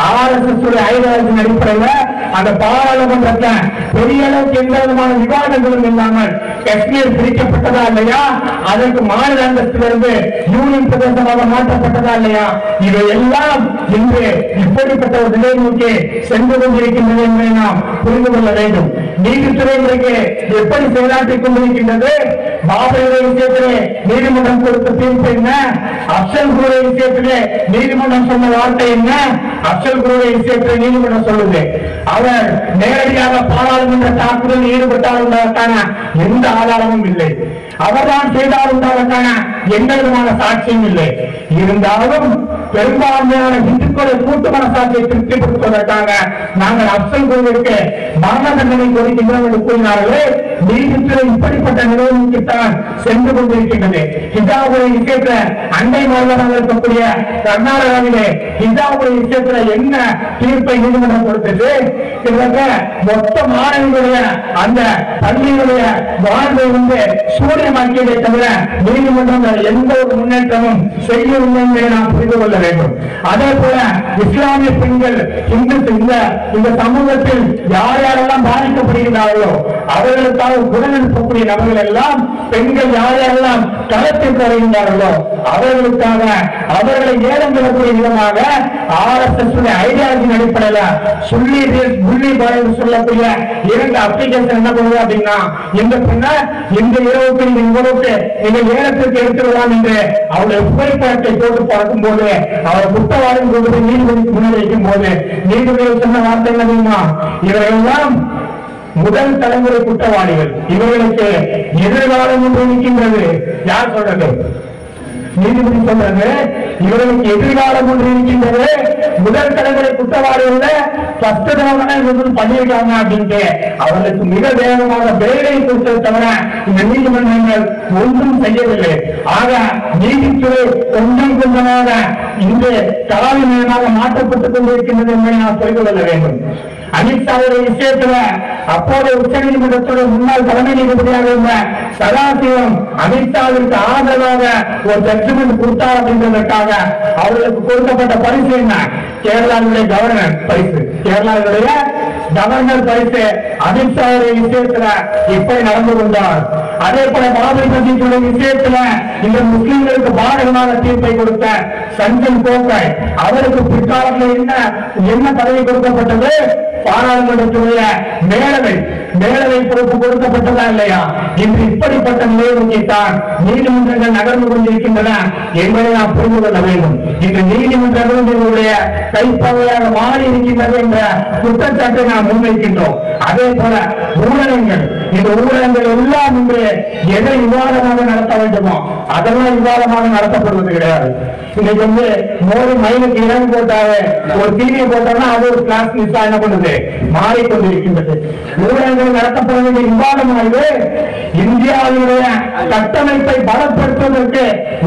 RSS ஐடியாலஜின் அடிப்படையில் அந்த பாராளுமன்றத்துல பெரிய அளவுக்கு எந்த விதமான விவாதங்களும் இல்லாமல் காஷ்மீர் பிரிக்கப்பட்டதா இல்லையா, அதற்கு மாநில அந்தஸ்திலிருந்து யூனியன் பிரதேசமாக மாற்றப்பட்டதா இல்லையா, இவையெல்லாம் இன்று இப்படிப்பட்ட ஒரு நிலை நோக்கி சென்று கொண்டிருக்கின்றது என்பதை நாம் புரிந்து கொள்ள வேண்டும். நீதித்துறை இன்றைக்கு எப்படி செயலாற்றிக் கொண்டிருக்கின்றது? பாபரி விஷயத்திலே நீதிமன்றம் கொடுத்த தீர்ப்பு என்ன? அப்சல் குரு விஷயத்திலே நீதிமன்றம் சொன்ன வார்த்தை என்ன? அப்சல் குரு விஷயத்திலே நீதிமன்றம் சொல்லுது, அவர் நேரடியாக பாராளுமன்ற தாக்குதலில் ஈடுபட்டால் உண்டாவதற்கான எந்த ஆதாரமும் இல்லை, அவர்தான் செய்தால் உண்டாவதற்கான எந்த விதமான சாட்சியும் இல்லை. இருந்தாலும் பெரும்பான்மையான இந்துக்களை கூட்டு மனசாட்சியை திருப்திப்படுத்துவதற்காக நாங்கள் அப்சல் குருவிற்கு மரண தண்டனை கொடுக்கின்றோம் என்று கூறினார்களே, நீதித்துறை இப்படிப்பட்ட நிலைமைக்குத்தான் சென்று கொண்டிருக்கின்றது. ஹிஜாபுரை விஷயத்துல அண்டை மாநிலமாக இருக்கக்கூடிய கர்நாடகாவிலே ஹிஜாபுரை விஷயத்துல என்ன தீர்ப்பை நீதிமன்றம் கொடுத்தது? மொத்த மாணவர்களுடைய அந்த பள்ளிகளுடைய வாழ்வை வந்து சூரியமாக்கியதை தவிர நீதிமன்றம் எந்த ஒரு முன்னேற்றமும் செய்யவில்லை என்பதை நாம் புரிந்து கொள்ள வேண்டும். அதே போல இஸ்லாமிய பெண்கள் இந்த சமூகத்தில் யார் யாரெல்லாம் பாதிக்கப்படுகிறார்களோ அவர்களுக்காக குரல் எழுப்பக்கூடிய நபர்கள் எல்லாம் பெண்கள் யார் யாரெல்லாம் களத்திற்கு வருகின்றார்களோ அவர்களுக்காக அவர்களை ஏலம் பெறக்கூடிய விதமாக RSS ஐடியாலஜியின் அடிப்படையில் சொல்லக்கூடிய 2 அப்ளிகேஷன் என்ன பண்ணுது அப்படின்னா, இந்த பெண்ண இந்த இரவுக்கு இவ்வளவுக்கு நீங்கள் ஏலத்திற்கு எடுத்துவிடலாம் என்று அவருடைய புகைப்படத்தை போட்டு பார்க்கும் போது அவர் குற்றவாளி கொண்டு நீதிபதிக்கு முன்வைக்கும் போது நீதிபதி சொன்ன வார்த்தை என்ன தெரியுமா? இவரெல்லாம் முதல் தலைமுறை குற்றவாளிகள், இவர்களுக்கு எதிர்காலம் ஒன்று இருக்கின்றது. யார் சொல்றது? நீதிபதி சொல்றது இவர்களுக்கு எதிர்காலம் ஒன்று இருக்கின்றது. முதல் தலைமுறை குற்றவாளிகள் பண்ணியிருக்காங்க அப்படின்ட்டு அவர்களுக்கு மிக வேகமாக வேலை கொடுத்தது தவிர இந்த நீதிமன்றங்கள் ஒன்றும் செய்யவில்லை. ஆக நீதித்துறை கொஞ்சம் கொஞ்சமாக இன்று கலாவிமயமாக மாற்றப்பட்டுக் கொண்டிருக்கின்றது என்பதை நாம் புரிந்து கொள்ள வேண்டும். அமித்ஷாவுடைய விஷயத்துல அப்போது உச்ச நீதிமன்றத்துடைய முன்னாள் தலைமை நீதிபதியாக இருந்த சதாசிவம் அமித்ஷாவிற்கு ஆதரவாக ஒரு ஜட்ஜ்மெண்ட் கொடுத்தார் அப்படின்றதற்காக அவர்களுக்கு கொடுக்கப்பட்ட பரிசு என்ன? கேரளாவுடைய கவர்னர் பரிசு. கேரளாவுடைய கவர்னர் பரிசு அமித்ஷாவுடைய விஷயத்துல இப்படி நடந்து கொண்டார். அதே போல பாபரி மஸ்ஜிதுடைய விஷயத்துல இந்த முஸ்லிம்களுக்கு பாதகமாக தீர்ப்பை கொடுத்த சஞ்சன் கோகாய் அவருக்கு பிற்காலத்தில் என்ன பதவி கொடுக்கப்பட்டது? பாராளுமன்றத்துடைய மேலவை பொறுப்பு கொடுக்கப்பட்டதா இல்லையா? இன்று இப்படிப்பட்ட நிலையை நோக்கித்தான் நீதிமன்றங்கள் நகர்ந்து கொண்டிருக்கின்றன என்பதை நாம் புரிந்து கொள்ள வேண்டும். இன்று நீதிமன்றங்களுடைய கைப்பகையாக மாறி இருக்கின்றது என்ற குற்றச்சாட்டை நாம் முன்வைக்கின்றோம். அதே போல ஊடகங்கள், இந்த ஊடகங்கள் எல்லாம் இன்று எதை விவாதமாக நடத்த வேண்டுமோ அதெல்லாம் விவாதமாக நடத்தப்படுவது கிடையாது. இன்னைக்கு வந்து மோடி மயிலுக்கு இடம் போட்டாரு, ஒரு டிவியை போட்டோம்னா அது ஒரு கிளாஸ் மிஸ் என்ன பண்ணுது, மாறிக்கொண்டிருக்கின்றது. ஊடகங்கள் நடத்தப்பட வேண்டிய விவாதமானது இந்தியாவினுடைய கட்டமைப்பை பலப்படுத்துவதற்கு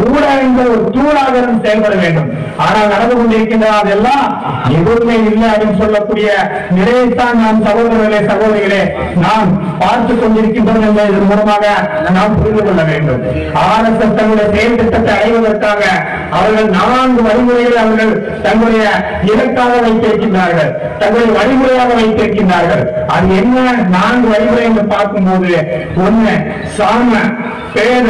ஊடகங்கள் ஒரு தூளாக செயல்பட வேண்டும். ஆனால் நடந்து கொண்டிருக்கின்றது அதெல்லாம் எதுவுமே இல்லை அப்படின்னு சொல்லக்கூடிய நிலையைத்தான் நாம் சகோதரிகளே நாம் பார்த்துக் கொண்டிருக்கின்றோம் என்பதன் மூலமாக நாம் புரிந்து கொள்ள வேண்டும். RSS தங்களுடைய செயல் திட்டத்தை அடைவதற்காக அவர்கள் 4 வழிமுறைகளை அவர்கள் தங்களுடைய இலக்காக வைத்திருக்கின்றார்கள், தங்களுடைய வழிமுறையாக வைத்திருக்கின்றார்கள். அது என்ன 4 வழிமுறை என்று பார்க்கும்போது, 1 சாம, பேத,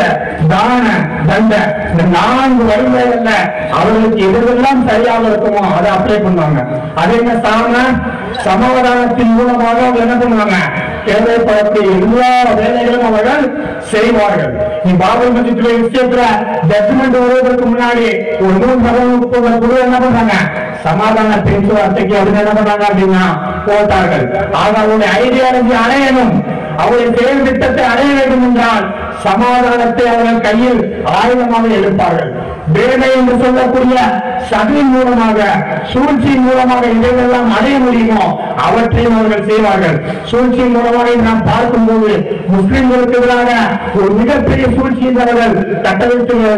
தான, தண்ட, இந்த 4 வழிமுறைகள்ல அவர்களுக்கு எதெல்லாம் சரியாக இருக்குமோ அதை அப்ளை பண்ணுவாங்க. அது என்ன? சாம சமாதானத்தின் மூலமாக அவங்க என்ன பண்ணுவாங்க? தேவைப்படக்கூடிய எல்லா வேலைகளும் அவர்கள் செய்வார்கள். நீ பாபரி மஸ்ஜித் விஷயத்துல ஜட்ஜ்மெண்ட் வருவதற்கு முன்னாடி ஒரு 3 குழு என்ன பண்றாங்க? சமாதான பேச்சுவார்த்தைக்கு அவங்க என்ன பண்றாங்க அப்படின்னா போட்டார்கள். ஆக அவருடைய ஐடியாலஜி அடையணும், அவருடைய செயல் திட்டத்தை அடைய வேண்டும் என்றால் சமாதானத்தை அவர்கள் கையில் ஆயுதமாக எடுப்பார்கள். வேலை என்று சொல்லக்கூடிய சதியின் மூலமாக, சூழ்ச்சியின் மூலமாக இதையெல்லாம் அடைய முடியுமோ அவற்றையும் அவர்கள் செய்வார்கள். சூழ்ச்சியின் மூலமாக நாம் பார்க்கும்போது முஸ்லிம்களுக்கு எதிராக ஒரு மிகப்பெரிய சூழ்ச்சியின் அவர்கள்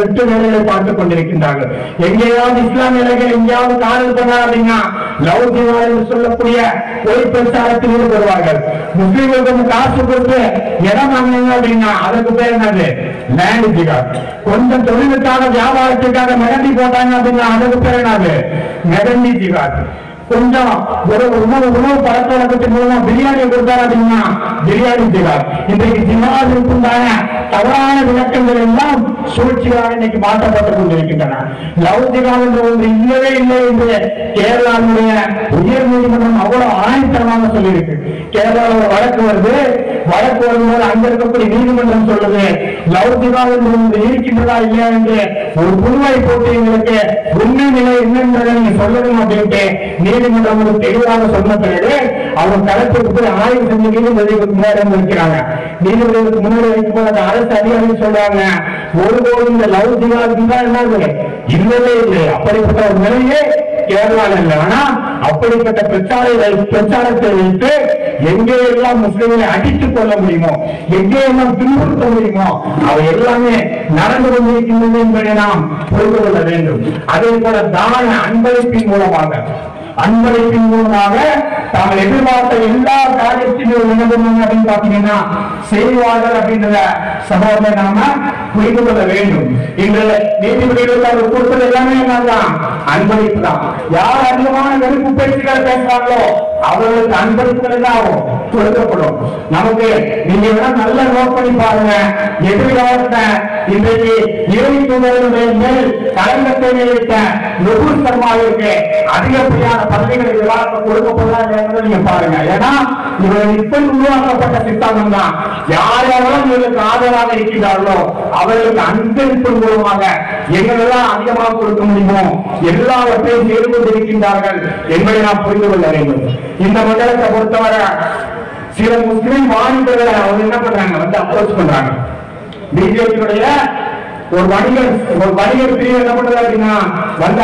விட்டு வேலைகளை பார்த்துக் கொண்டிருக்கின்றார்கள். எங்கேயாவது இஸ்லாமியர்கள் எங்கேயாவது காதல் பண்ணார் அப்படின்னா லவ் ஜிஹாத் என்று சொல்லக்கூடிய பொய் பிரச்சாரத்தில் ஈடுபடுவார்கள். முஸ்லிம்களுக்கு காசு கொடுத்து இடம் வாங்கினாங்க அப்படின்னா அதற்கு பேர் என்னது? லேண்ட் ஜிஹாத். கொஞ்சம் தொழிலுக்காக வியாபாரத்துக்காக மெகந்தி போட்டாங்க அப்படின்னா அதற்கு பேர் என்னது? மெகந்தி ஜிஹாத். கொஞ்சம் ஒரு உணவு பழக்க வழக்கத்தின் மூலமா பிரியாணி கொடுத்தாரு அப்படின்னா பிரியாணி செய்வார். இன்றைக்கு ஜிஹாதுக்கு உண்டான தவறான விளக்கங்கள் எல்லாம் சூழ்ச்சியாக இன்னைக்கு மாற்றப்பட்டுக் கொண்டிருக்கின்றன. லவ் ஜிஹாத் என்ற ஒன்று இல்லவே இல்லை என்று கேரளாவுடைய உயர் நீதிமன்றம் அவ்வளவு ஆணைத்தரமாக சொல்லியிருக்கு. கேரளாவில் வழக்கு வரும்போது அங்க இருக்கக்கூடிய நீதிமன்றம் சொல்லுது லவ் ஜிஹாத் என்று ஒன்று இருக்கின்றதா இல்லையா என்று ஒரு புதுவை போட்டு எங்களுக்கு உண்மை நிலை என்னன்றதை நீங்க சொல்லணும் அப்படின்ட்டு நீதிமன்றம் தெளிவாக சொன்ன பிறகு அவங்க களத்துக்கு போய் ஆய்வு செஞ்சு நீதிபதிகளுக்கு முன்னாடி இருக்கிறாங்க. நீதிபதிகளுக்கு முன்னாடி வைக்கும்போது அந்த அரசு அதிகாரிகள் சொல்றாங்க ஒருபோது இந்த லவ் ஜிஹாத் என்னது இல்லவே இல்லை. அப்படிப்பட்ட ஒரு நிலையே கேரளாவில் இல்லை. ஆனா அப்படிப்பட்ட பிரச்சாரத்தை வைத்து எங்கே எல்லாம் முஸ்லிம்களை அடித்துக் கொள்ள முடியுமோ, எங்கே எல்லாம் துன்புறுத்த முடியுமோ அவை எல்லாமே நடந்து கொண்டிருக்கின்றது என்பதை நாம் புரிந்து கொள்ள வேண்டும். அதே போல தான அன்பளிப்பின் மூலமாக தாங்கள் எதிர்பார்த்த எல்லா காரியத்திலும் நினைவு அப்படின்னு பாத்தீங்கன்னா செய்வார்கள் அப்படின்ற சம்பவத்தை நாம புரிந்து கொள்ள வேண்டும். இந்த நீதிபதிகளுக்கு அவர் கொடுத்தது எல்லாமே என்னதான் அன்பளிப்பு தான். யார் அதிகமான வெறுப்பு பேச்சுக்கள் பேசுறாங்களோ அவர்களுக்கு அன்பளிப்புகள் தான் கொடுக்கப்படும். நமக்கு நீங்க நல்லா நோட் பண்ணி பாருங்க. எதிர்காலத்தை இன்றைக்கு இறை தூதர்களுடைய மேல் கலங்கத்தை நிலைத்த நுபுர் சர்மாவிற்கு அதிகப்படியான பதவிகளை கொடுக்கப்படாது நீங்க பாருங்க. ஏன்னா இவர்கள் இப்படி உருவாக்கப்பட்ட சித்தாந்தம் தான். யாரெல்லாம் இவர்களுக்கு ஆதரவாக இருக்கிறார்களோ அவர்களுக்கு அன்பளிப்பின் மூலமாக எங்களெல்லாம் அதிகமாக கொடுக்க முடியுமோ எல்லாவற்றையும் செய்து கொண்டிருக்கின்றார்கள் என்பதை நாம் புரிந்து கொள்ள வேண்டும். இந்த மண்டலத்தை பொறுத்தவரை சில முஸ்லிம் வாணிபர்களை அவங்க என்ன பண்றாங்க அப்ரோச் பண்றாங்க. பிஜேபியுடைய ஒரு வணிகர் பிரிவு என்ன பண்றது அப்படின்னா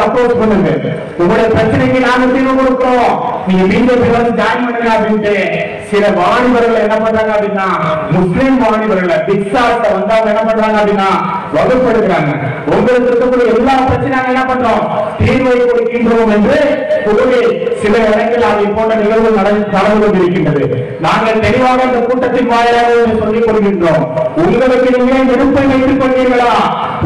அப்ரோச் பண்ணுங்க, உங்களுடைய பிரச்சனைக்கு நாங்க தீர்வு கொடுக்கிறோம், நீங்க பிஜேபி ஜாயின் பண்ணுங்க அப்படின்ட்டு சில வாணிபர்கள் என்ன பண்றாங்க அப்படின்னா முஸ்லிம் வாணிபர்களை பிக்ஸாஸ் அவங்க என்ன பண்றாங்க அப்படின்னா வகுப்படுகிறாங்க. உங்களுக்கு இருக்கக்கூடிய எல்லா பிரச்சனையும் என்ன பண்றோம் தீர்வை கொடுக்கின்றோம் என்று சில இடங்களில் அதை போன்ற நிகழ்வுகள் நடந்து கொண்டிருக்கின்றது. நாங்கள் தெளிவாக இந்த கூட்டத்தின் வாயிலாக சொல்லிக் கொள்கின்றோம். உங்களுக்கு நீங்கள் நெருப்பை வைத்துக் கொள்வீர்களா,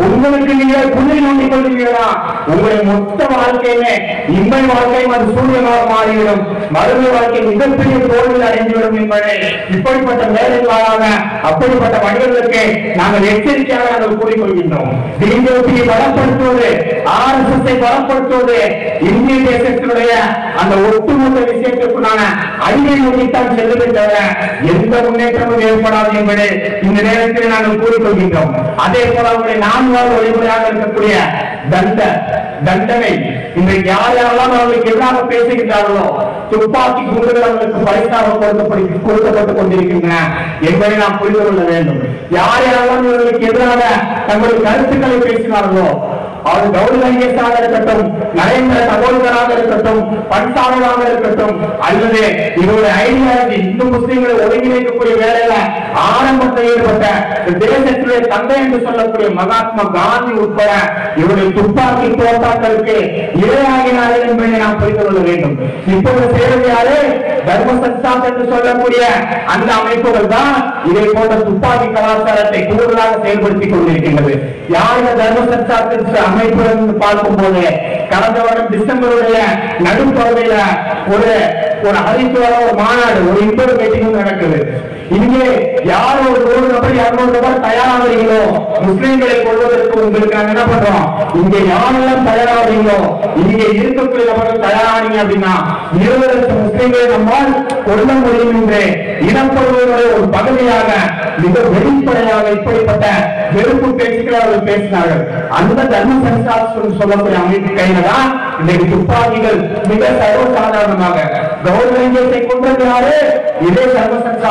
உங்களுக்கு நீங்கள் குளிர் நோண்டிக் கொள்வீர்களா, உங்களுடைய மொத்த வாழ்க்கையுமே இன்மை வாழ்க்கையும் அது சூரியமாக மாறிவிடும், மறுமை வாழ்க்கை மிகப்பெரிய தோல்வியில் அடைந்துவிடும் என்பதை இப்படிப்பட்ட வேலைகளாக அப்படிப்பட்ட மனிதர்களுக்கு நாங்கள் எச்சரிக்கையாக நாங்கள் கூறிக்கொள்கின்றோம். பிஜேபியை பலப்படுத்துவது, RSS பலப்படுத்துவது இந்திய தேசத்தினுடைய அந்த ஒட்டுமொத்த விஷயத்திற்குள்ளான அழிவை நோக்கித்தான் செல்லுமே தவிர எந்த முன்னேற்றமும் ஏற்படாது என்பதை இந்த நேரத்தில் நாங்கள் கூறிக்கொள்கின்றோம். அதே போல அவருடைய 4வது வழிமுறையாக இருக்கக்கூடிய தண்டனை இன்றைக்கு யாரெல்லாம் அவர்களுக்கு எதிராக பேசுகின்றார்களோ துப்பாக்கி குண்டுகள் அவர்களுக்கு பரிசாக கொடுக்கப்பட்டுக் கொண்டிருக்கின்றன என்பதை நாம் புரிந்து கொள்ள வேண்டும். யாரெல்லாம் இவர்களுக்கு எதிராக தங்களுடைய கருத்துக்களை பேசினார்களோ அவர் கௌரி லங்கேஷாக இருக்கட்டும், நரேந்திர தகோல்கராக இருக்கட்டும், பன்சாராக இருக்கட்டும், அல்லது இவருடைய ஐடியாலஜி இந்து முஸ்லிம்களை ஒருங்கிணைக்கக்கூடிய வேலையில ஆரம்பத்தில் ஈடுபட்ட தேசத்திலே தந்தை என்று சொல்லக்கூடிய மகாத்மா காந்தி உட்பட இவருடைய துப்பாக்கி போராட்டங்களுக்கு இரையாகினார்கள் என்பதை நாம் புரிந்து கொள்ள வேண்டும். இப்போது செய்வது யாரு? தர்ம சன்ஸ்தான் என்று சொல்லக்கூடிய அந்த அமைப்புகள் தான் இதை போன்ற துப்பாக்கி கலாச்சாரத்தை கூடுதலாக செயல்படுத்திக் கொண்டிருக்கின்றது. யார் இந்த தர்ம சன்ஸ்தான் அமைப்பு பார்க்கும் போது கடந்த வருடம் டிசம்பருடைய நடுப்பகுதியில ஒரு ஹரித்துவர ஒரு மாநாடு, ஒரு இன்டர் மீட்டிங் நடக்குது. இங்கே யார் ஒரு 100 நபர் 200 நபர் தயாராகிறீங்களோ முஸ்லிம்களை கொள்வதற்கு உங்களுக்கு நாங்க என்ன பண்றோம், இங்க யாரெல்லாம் தயாராகிறீங்களோ இங்கே இருக்கக்கூடிய நபர்கள் தயாரானீங்க அப்படின்னா 20 லட்சம் முஸ்லிம்களை நம்மால் கொள்ள முடியும் என்று இனப்படுவதனுடைய ஒரு பகுதியாக மிக வெளிப்படையாக இப்படிப்பட்ட வெறுப்பு பேச்சுக்களை அவர்கள் பேசினார்கள். அந்த தர்ம சன்ஸ்தான் சொல்லக்கூடிய அமைப்பு கையில தான் இன்றைக்கு துப்பாக்கிகள் மிக சர்வசாதாரணமாக கௌரவத்தை கொண்டிருக்கிறாரு. இதே தர்ம சன்ஸ்தான்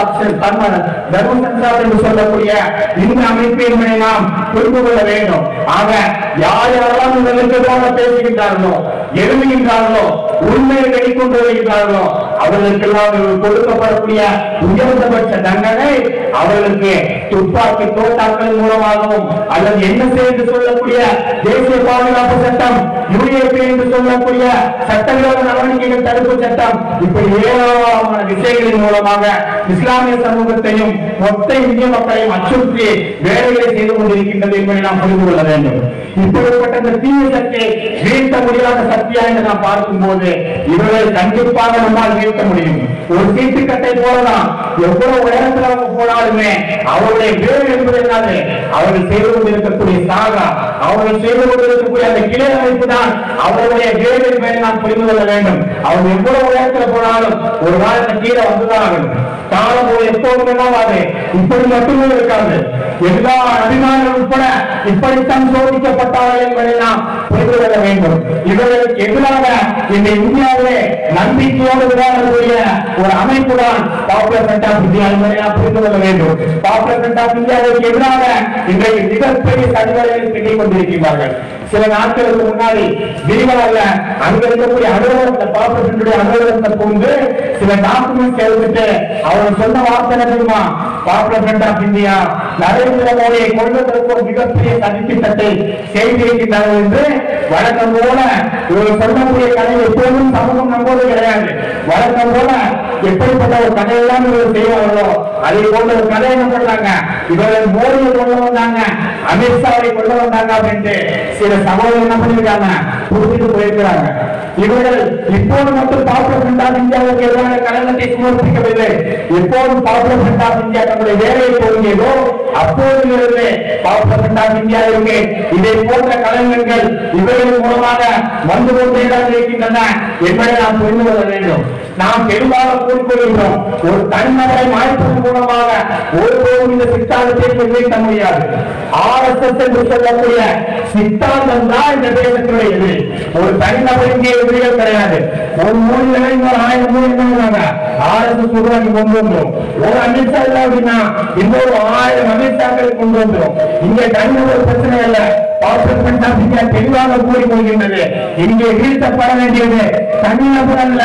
என்று சொல்லக்கூடிய இந்த அமைப்பு என்பதை நாம் புரிந்து கொள்ள வேண்டும். ஆக யார் யாரெல்லாம் இவர்களுக்கு பேசுகின்றார்களோ, எழுதுகின்றார்களோ, உண்மையை வெளிக்கொண்டு வருகின்றார்களோ அவர்களுக்கெல்லாம் கொடுக்கப்படக்கூடிய உயர்ந்தபட்ச தண்டனை அவர்களுக்கு துப்பாக்கி தோட்டாக்கள் மூலமாகவும் அல்லது என்ன செய்து சொல்லக்கூடிய தேசிய பாதுகாப்பு சட்டம், யுஏபி என்று சொல்லக்கூடிய சட்டவிரோத நடவடிக்கைகள் தடுப்பு சட்டம், இப்படி ஏராளமான விஷயங்களின் மூலமாக இஸ்லாமிய சமூகத்தையும் மொத்த இந்திய மக்களையும் அச்சுறுத்தி வேலைகளை செய்து கொண்டிருக்கின்றது என்பதை நாம் புரிந்து கொள்ள வேண்டும். இப்படிப்பட்ட இந்த தீய சக்தியை வீழ்த்த முடியாத சக்தியா என்று நாம் பார்க்கும் போது இவர்களை கண்டிப்பாக நம்மால் வீழ்த்த முடியும். ஒரு சீட்டுக்கட்டை போலதான் எவ்வளவு உயரத்தில் அவங்க போனாலுமே அவருடைய வேறு என்பது என்னது? அவர்கள் செய்து கொண்டிருக்கக்கூடிய சாகா, அவர்கள் செய்து கொண்டிருக்கக்கூடிய அந்த கிளை அமைப்பு தான் அவருடைய வேறு என்பதை நாம் புரிந்து கொள்ள வேண்டும். அவர் எவ்வளவு உயரத்தில் போனாலும் ஒரு காலத்தில் கீழே வந்துதான் ஆகணும். காலம் எப்போதும் என்னவாது இப்படி மட்டுமே இருக்காது. எல்லா அபிமானம் உட்பட இப்படித்தான் சோதிக்கப்பட்டார்கள் என்பதை நாம் புரிந்து கொள்ள வேண்டும். இவர்களுக்கு எதிராக இந்த இந்தியாவிலே நம்பிக்கையோடு விளையாடக்கூடிய ஒரு அமைப்பு தான் பாப்புலர் ஃப்ரண்ட் ஆஃப் இந்தியா என்பதை நாம் புரிந்து கொள்ள வேண்டும். பாப்புலர் ஃப்ரண்ட் ஆஃப் இந்தியாவுக்கு எதிராக இன்றைக்கு மிகப்பெரிய சதிவேலைகளை பின்னிக் கொண்டிருக்கிறார்கள். சில நாட்களுக்கு முன்னாடி விரிவாக அங்க இருக்கக்கூடிய அலுவலகத்தை பாப்புலர் ஃப்ரண்ட் அலுவலகத்தை போன்று சில டாக்குமெண்ட்ஸ் எழுதிட்டு அவர்கள் சொன்ன வார்த்தை தெரியுமா? Popular front of India Narendra மோடியை கொள்வதற்கு ஒரு மிகப்பெரிய சதித்திட்டத்தை செய்திருக்கிறார்கள் என்று வழக்கம் போல இவர்கள் சொல்லக்கூடிய கதை எப்போதும் சமூகம் நம்புவது கிடையாது. வழக்கம் போல எப்படிப்பட்ட ஒரு கதையெல்லாம் இவர்கள் செய்வார்களோ அதை போன்ற ஒரு கதையை நம்புறாங்க. இவர்கள் மோடியை கொண்டு வந்தாங்க, அமித்ஷாவை கொண்டு வந்தாங்க அப்படின்ட்டு சில சகோதரர் என்ன பண்ணிருக்காங்க, புரிஞ்சுட்டு போயிருக்கிறாங்க. இவர்கள் இப்போது மட்டும் பாப்புலர் ஃப்ரண்ட் ஆஃப் இந்தியாவுக்கு எதிரான கலனத்தை சமர்ப்பிக்கவில்லை. எப்போதும் பாப்புலர் ஃப்ரண்ட் ஆஃப் இந்தியா தங்களுடைய வேலையை தொடங்கியதோ அப்போதிலிருந்து பாப்புலர் ஃப்ரண்ட் ஆஃப் இந்தியாவிற்கு இதை போன்ற கலங்கங்கள் இவர்கள் மூலமாக வந்து கொண்டேதான் இருக்கின்றன என்பதை நாம் புரிந்து கொள்ள வேண்டும். நாம் பெரும்பாலும் கூறிக்கொள்கிறோம், ஒரு தனிநபரை மாற்றுவதன் மூலமாக ஒருபோதும் இந்த சித்தாந்தத்தை நிறைவேற்ற முடியாது. RSS என்று சொல்லக்கூடிய சித்தாந்தம் தான் இந்த தேசத்தினுடைய எதிரி. ஒரு தனிநபரின் எதிரிகள் கிடையாது. ஒரு மூலிகளை இன்னொரு 1000 மூலிகை RSS உருவாக்கி கொண்டு வந்தோம். ஒரு அமித்ஷா இல்ல அப்படின்னா இன்னொரு 1000 அமித்ஷாக்கள் கொண்டு வந்தோம். இங்கே தனிநபர் பிரச்சனை இல்ல. பாப்புலர் ஃப்ரண்ட் ஆஃப் இந்தியா தெளிவாக கூறிக்கொள்கின்றது, இங்கே வீழ்த்தப்பட வேண்டியது தனிநபர் அல்ல,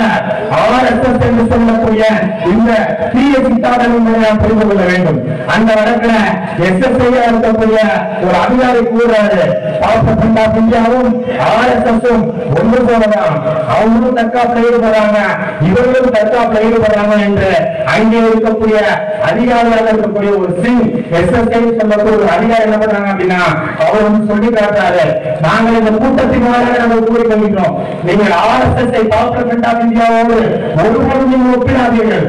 RSS என்று சொல்லக்கூடிய இந்த தீய சித்தாந்தம் என்பதை நாம் புரிந்து கொள்ள வேண்டும். அந்த வழக்கில் SSI இருக்கக்கூடிய ஒரு அதிகாரி கூறுறாரு, பாப்புலர் ஃப்ரண்ட் ஆஃப் இந்தியாவும் RSS-உம் ஒன்று போலதான், அவங்களும் தற்காப்புல ஈடுபடுறாங்க, இவர்களும் தற்காப்புல ஈடுபடுறாங்க என்று அங்கே இருக்கக்கூடிய அதிகாரியாக இருக்கக்கூடிய ஒரு சிங் SSI சொல்லக்கூடிய ஒரு அதிகாரி என்ன பண்றாங்க அப்படின்னா அவர் வந்து சொல்லி காட்டுறாரு, நாங்கள் இந்த கூட்டத்தின் மூலமாக நாங்கள் கூறிக்கொள்கிறோம், நீங்கள் RSS-ஐ பாப்புலர் ஃப்ரண்ட் ஆஃப் இந்தியாவோடு ஒருபோதும் நீங்கள் ஒப்பிடாதீர்கள்.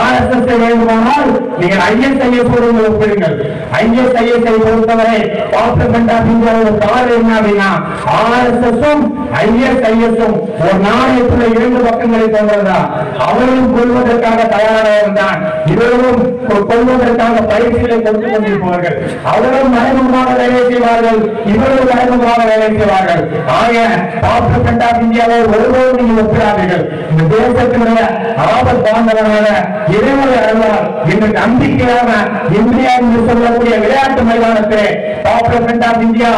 RSS-ஐ வேண்டுமானால் நீங்கள் ISIS-ஓடு ஒப்பிடுங்கள். ISIS-ஐ பொறுத்தவரை பாப்புலர் ஃப்ரண்ட் ஆஃப் இந்தியாவோட காரணம் என்ன அப்படின்னா RSS-உம் ISIS-உம் ஒரு நாணயத்துல 2 பக்கங்களை கொண்டதுதான். அவர்களும் கொள்வதற்காக தயாராக இருந்தான், இவர்களும் கொள்வதற்காக பயிற்சிகளை கொடுத்து கொண்டிருப்பார்கள். அவர்களும் மறைமுகமாக வேலை செய்வார்கள், இவர்கள் மறைமுகமாக வேலை செய்வார்கள். ஆக பாப்புலர் ஃப்ரண்ட் ஆஃப் இந்தியாவை ஒருபோதும் நீங்கள் ஒப்பிடாதீர்கள். இந்த தேசத்தினுடைய ஆபத் பாந்தவனாக இறைவனை அருள்வார் என்று நம்பிக்கையான இந்தியா என்று சொல்லக்கூடிய விளையாட்டு மைதானத்திலே Popular front of India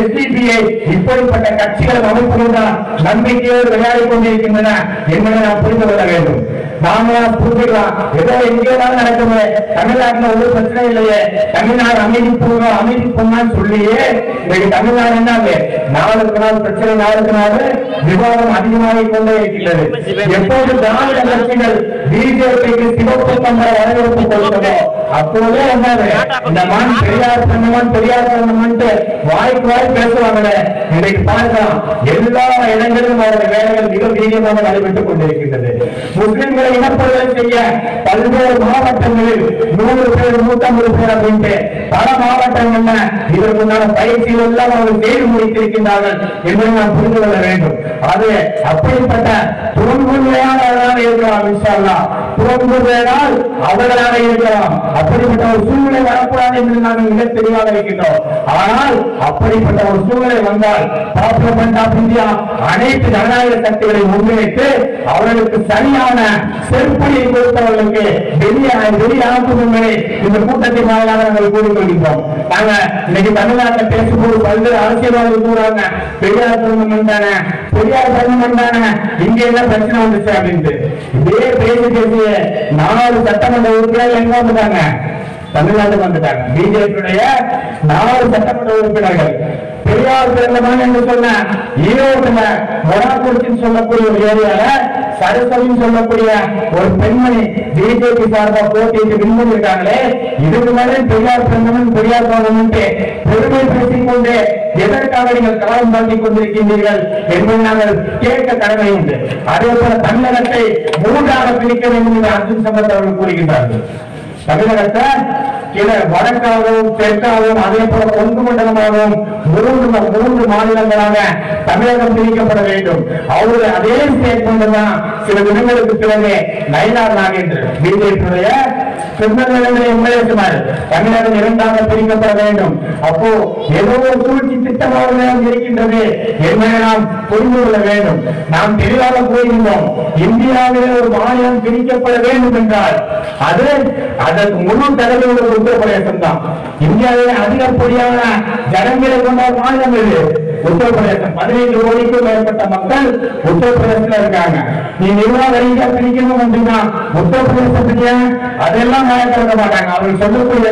SDPI இப்படிப்பட்ட கட்சிகள் அமைப்புகள் தான் நம்பிக்கையோடு விளையாடி கொண்டிருக்கின்றன என்பதை நாம் புரிந்து கொள்ள வேண்டும். நாம புரிஞ்சுக்கலாம், ஏதோ எங்கேயாவது நடக்குது, தமிழ்நாட்டில் ஒரு பிரச்சனை இல்லையே, தமிழ்நாடு அமைதி பூங்கான்னு சொல்லியே இன்னைக்கு தமிழ்நாடு என்ன நாளுக்கு நாள் பிரச்சனை, நாளுக்கு நாள் விவாதம் அதிகமாக கொண்டே இருக்கின்றது. எப்போது திராவிட கட்சிகள் பிஜேபிக்கு சிவப்பு கம்பள வரவேற்பு கொடுத்ததோ அப்போதே என்னது இந்த மண் பெரியார் பண்ணவன் பெரியார் பண்ணவன்ட்டு வாய்க்கு வாய் பேசுவாங்களே, இன்றைக்கு பார்க்கலாம் எல்லா இடங்களிலும் அவருடைய வேலைகள் மிக வீரியமாக நடைபெற்றுக் கொண்டிருக்கின்றது. முஸ்லிம்களை இனப்படுகொலை செய்ய பல்வேறு மாவட்டங்களில் 100 பேர் 150 பேர் அப்படின்ட்டு பல மாவட்டங்கள்ல இதற்குண்டான பயிற்சிகள் எல்லாம் அவர்கள் செய்து முடித்திருக்கின்றார்கள் என்பதை நாம் புரிந்து கொள்ள வேண்டும். அது அப்படிப்பட்ட துவங்குறையாளர்களாக இருக்கலாம், இன்ஷா அல்லாஹ் துவங்குறையால் அவர்களாக இருக்கலாம். அப்படிப்பட்ட ஒரு சூழ்நிலை வரக்கூடாது என்று நாங்கள் மிக தெளிவாக இருக்கின்றோம். ஆனால் அப்படிப்பட்ட ஒரு சூழ்நிலை வந்தால் பாப்புலர் ஃப்ரண்ட் ஆஃப் இந்தியா அனைத்து ஜனநாயக சக்திகளை முன்வைத்து அவர்களுக்கு சரியான செருப்படியை கொடுத்தவர்களுக்கு வெளியாகும் என்பதை இந்த கூட்டத்தின் வாயிலாக நாங்கள் கூறிக்கொள்கிறோம். கொள்கின்றோம். நாங்க இன்னைக்கு தமிழ்நாட்டில் பேசும்போது பல்வேறு அரசியல்வாதிகள் கூறாங்க, பெரியார் பிறந்தமன் தானே, பெரியார் பிறந்தமன் தானே, இங்க என்ன பிரச்சனை வந்துச்சு அப்படின்ட்டு. இதே பேசிய 4 சட்டமன்ற உறுப்பினர்கள் எங்க வந்துட்டாங்க? தமிழ்நாட்டுக்கு வந்துட்டாங்க. பிஜேபியுடைய 4 சட்டமன்ற உறுப்பினர்கள் பெரியார் பிறந்தமன் என்று சொன்ன ஈரோட்டுல மொராக்குறிச்சின்னு சொல்லக்கூடிய ஒரு ஏரியால சரஸ்வதின்னு சொல்லக்கூடிய ஒரு பெண்மணி பிஜேபி சார்பா போட்டிட்டு வின் இருக்காங்களே, இதுக்கு மேலே பெரியார் பிறந்தமன் பெரியார் பிறந்தமன் பெருமை பேசிக்கொண்டு எதற்காக நீங்கள் கலகம் தாக்கிக் கொண்டிருக்கின்றீர்கள் என்று நாங்கள் கேட்க கடமை உண்டு. அதே போல தமிழகத்தை 3ஆக பிரிக்க வேண்டும் என்று அர்ஜுன் சம்பத் அவர்கள் கூறுகின்றார்கள். தமிழகத்தை வடக்காகவும் தெற்காகவும் அதே போல கொங்கு மண்டலமாகவும் 3 மாநிலங்களாக தமிழகம் பிரிக்கப்பட வேண்டும். அவரு அதே ஸ்டேட்மெண்ட் தான் சில தினங்களுக்கு பிறகு நயினார் நாகேந்திரன் பிஜேபியுடைய தமிழகம் 2ஆக பிரிக்கப்பட வேண்டும். அப்போ ஏதோ ஒரு சூழ்ச்சி திட்டமாக இருக்கின்றது என்பதை நாம் புரிந்து கொள்ள வேண்டும். நாம் தெளிவாக கூறுகின்றோம், இந்தியாவிலே ஒரு மாநிலம் பிரிக்கப்பட வேண்டும் என்றால் அது அதற்கு முழு தலைமை உத்தரப்பிரதேசம் தான். இந்தியாவிலே அதிகப்படியான ஜனங்களை கொண்ட மாநிலம் இது உத்தரப்பிரதேசம். 15 கோடிக்கும் மேற்பட்ட மக்கள் உத்தரப்பிரதேசத்துல இருக்காங்க. நீ நிர்வாக ரீதியா பிரிக்கணும் அப்படின்னா உத்தரப்பிரதேசத்துக்கு அதெல்லாம் கலக்க மாட்டாங்க. அவர்கள் சொல்லக்கூடிய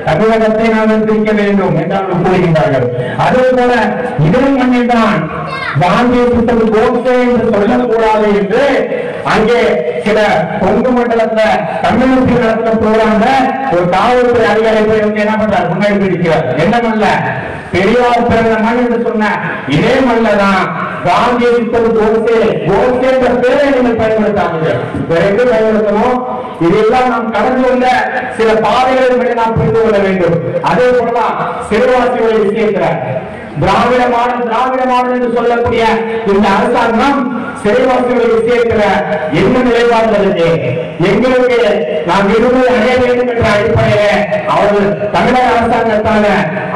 தமிழகத்தை நாங்கள் பிரிக்க வேண்டும் என்று அவர்கள் கூறுகின்றார்கள். அதே போல இதே மண்ணில் தான் காந்திய புத்தக கோட்சே என்று சொல்லக்கூடாது என்று அங்கே சில கொங்கு மண்டலத்துல தமிழகத்தில் நடத்த போறாங்க. ஒரு காவல்துறை அதிகாரி போய் வந்து என்ன பண்றாரு, முன்னாடி பிடிக்கிறார். என்ன மண்ல பெரியார் பிறந்த மண் என்று சொன்ன இதே மண்ல தான் காந்திய புத்தக கோட்சே கோட்சே என்ற பேரை நீங்கள் பயன்படுத்தாங்க. பிறகு பயன்படுத்தணும். இதெல்லாம் நாம் கடந்து வந்த சில பாதைகளை நாம் புரிந்து கொள்ள வேண்டும். அதே போலதான் சிறுவாசிகளை விஷயத்தில் திராவிட மாடல் என்று சொல்லக்கூடிய இந்த அரசாங்கம் சிறைவாசிகளை விஷயத்துல என்ன நிலைப்பாடு இருக்கு, எங்களுக்கு நாம் விரும்புவதை அடைய வேண்டும் என்ற அடிப்படையில அவர்கள் தமிழக அரசாங்கத்தான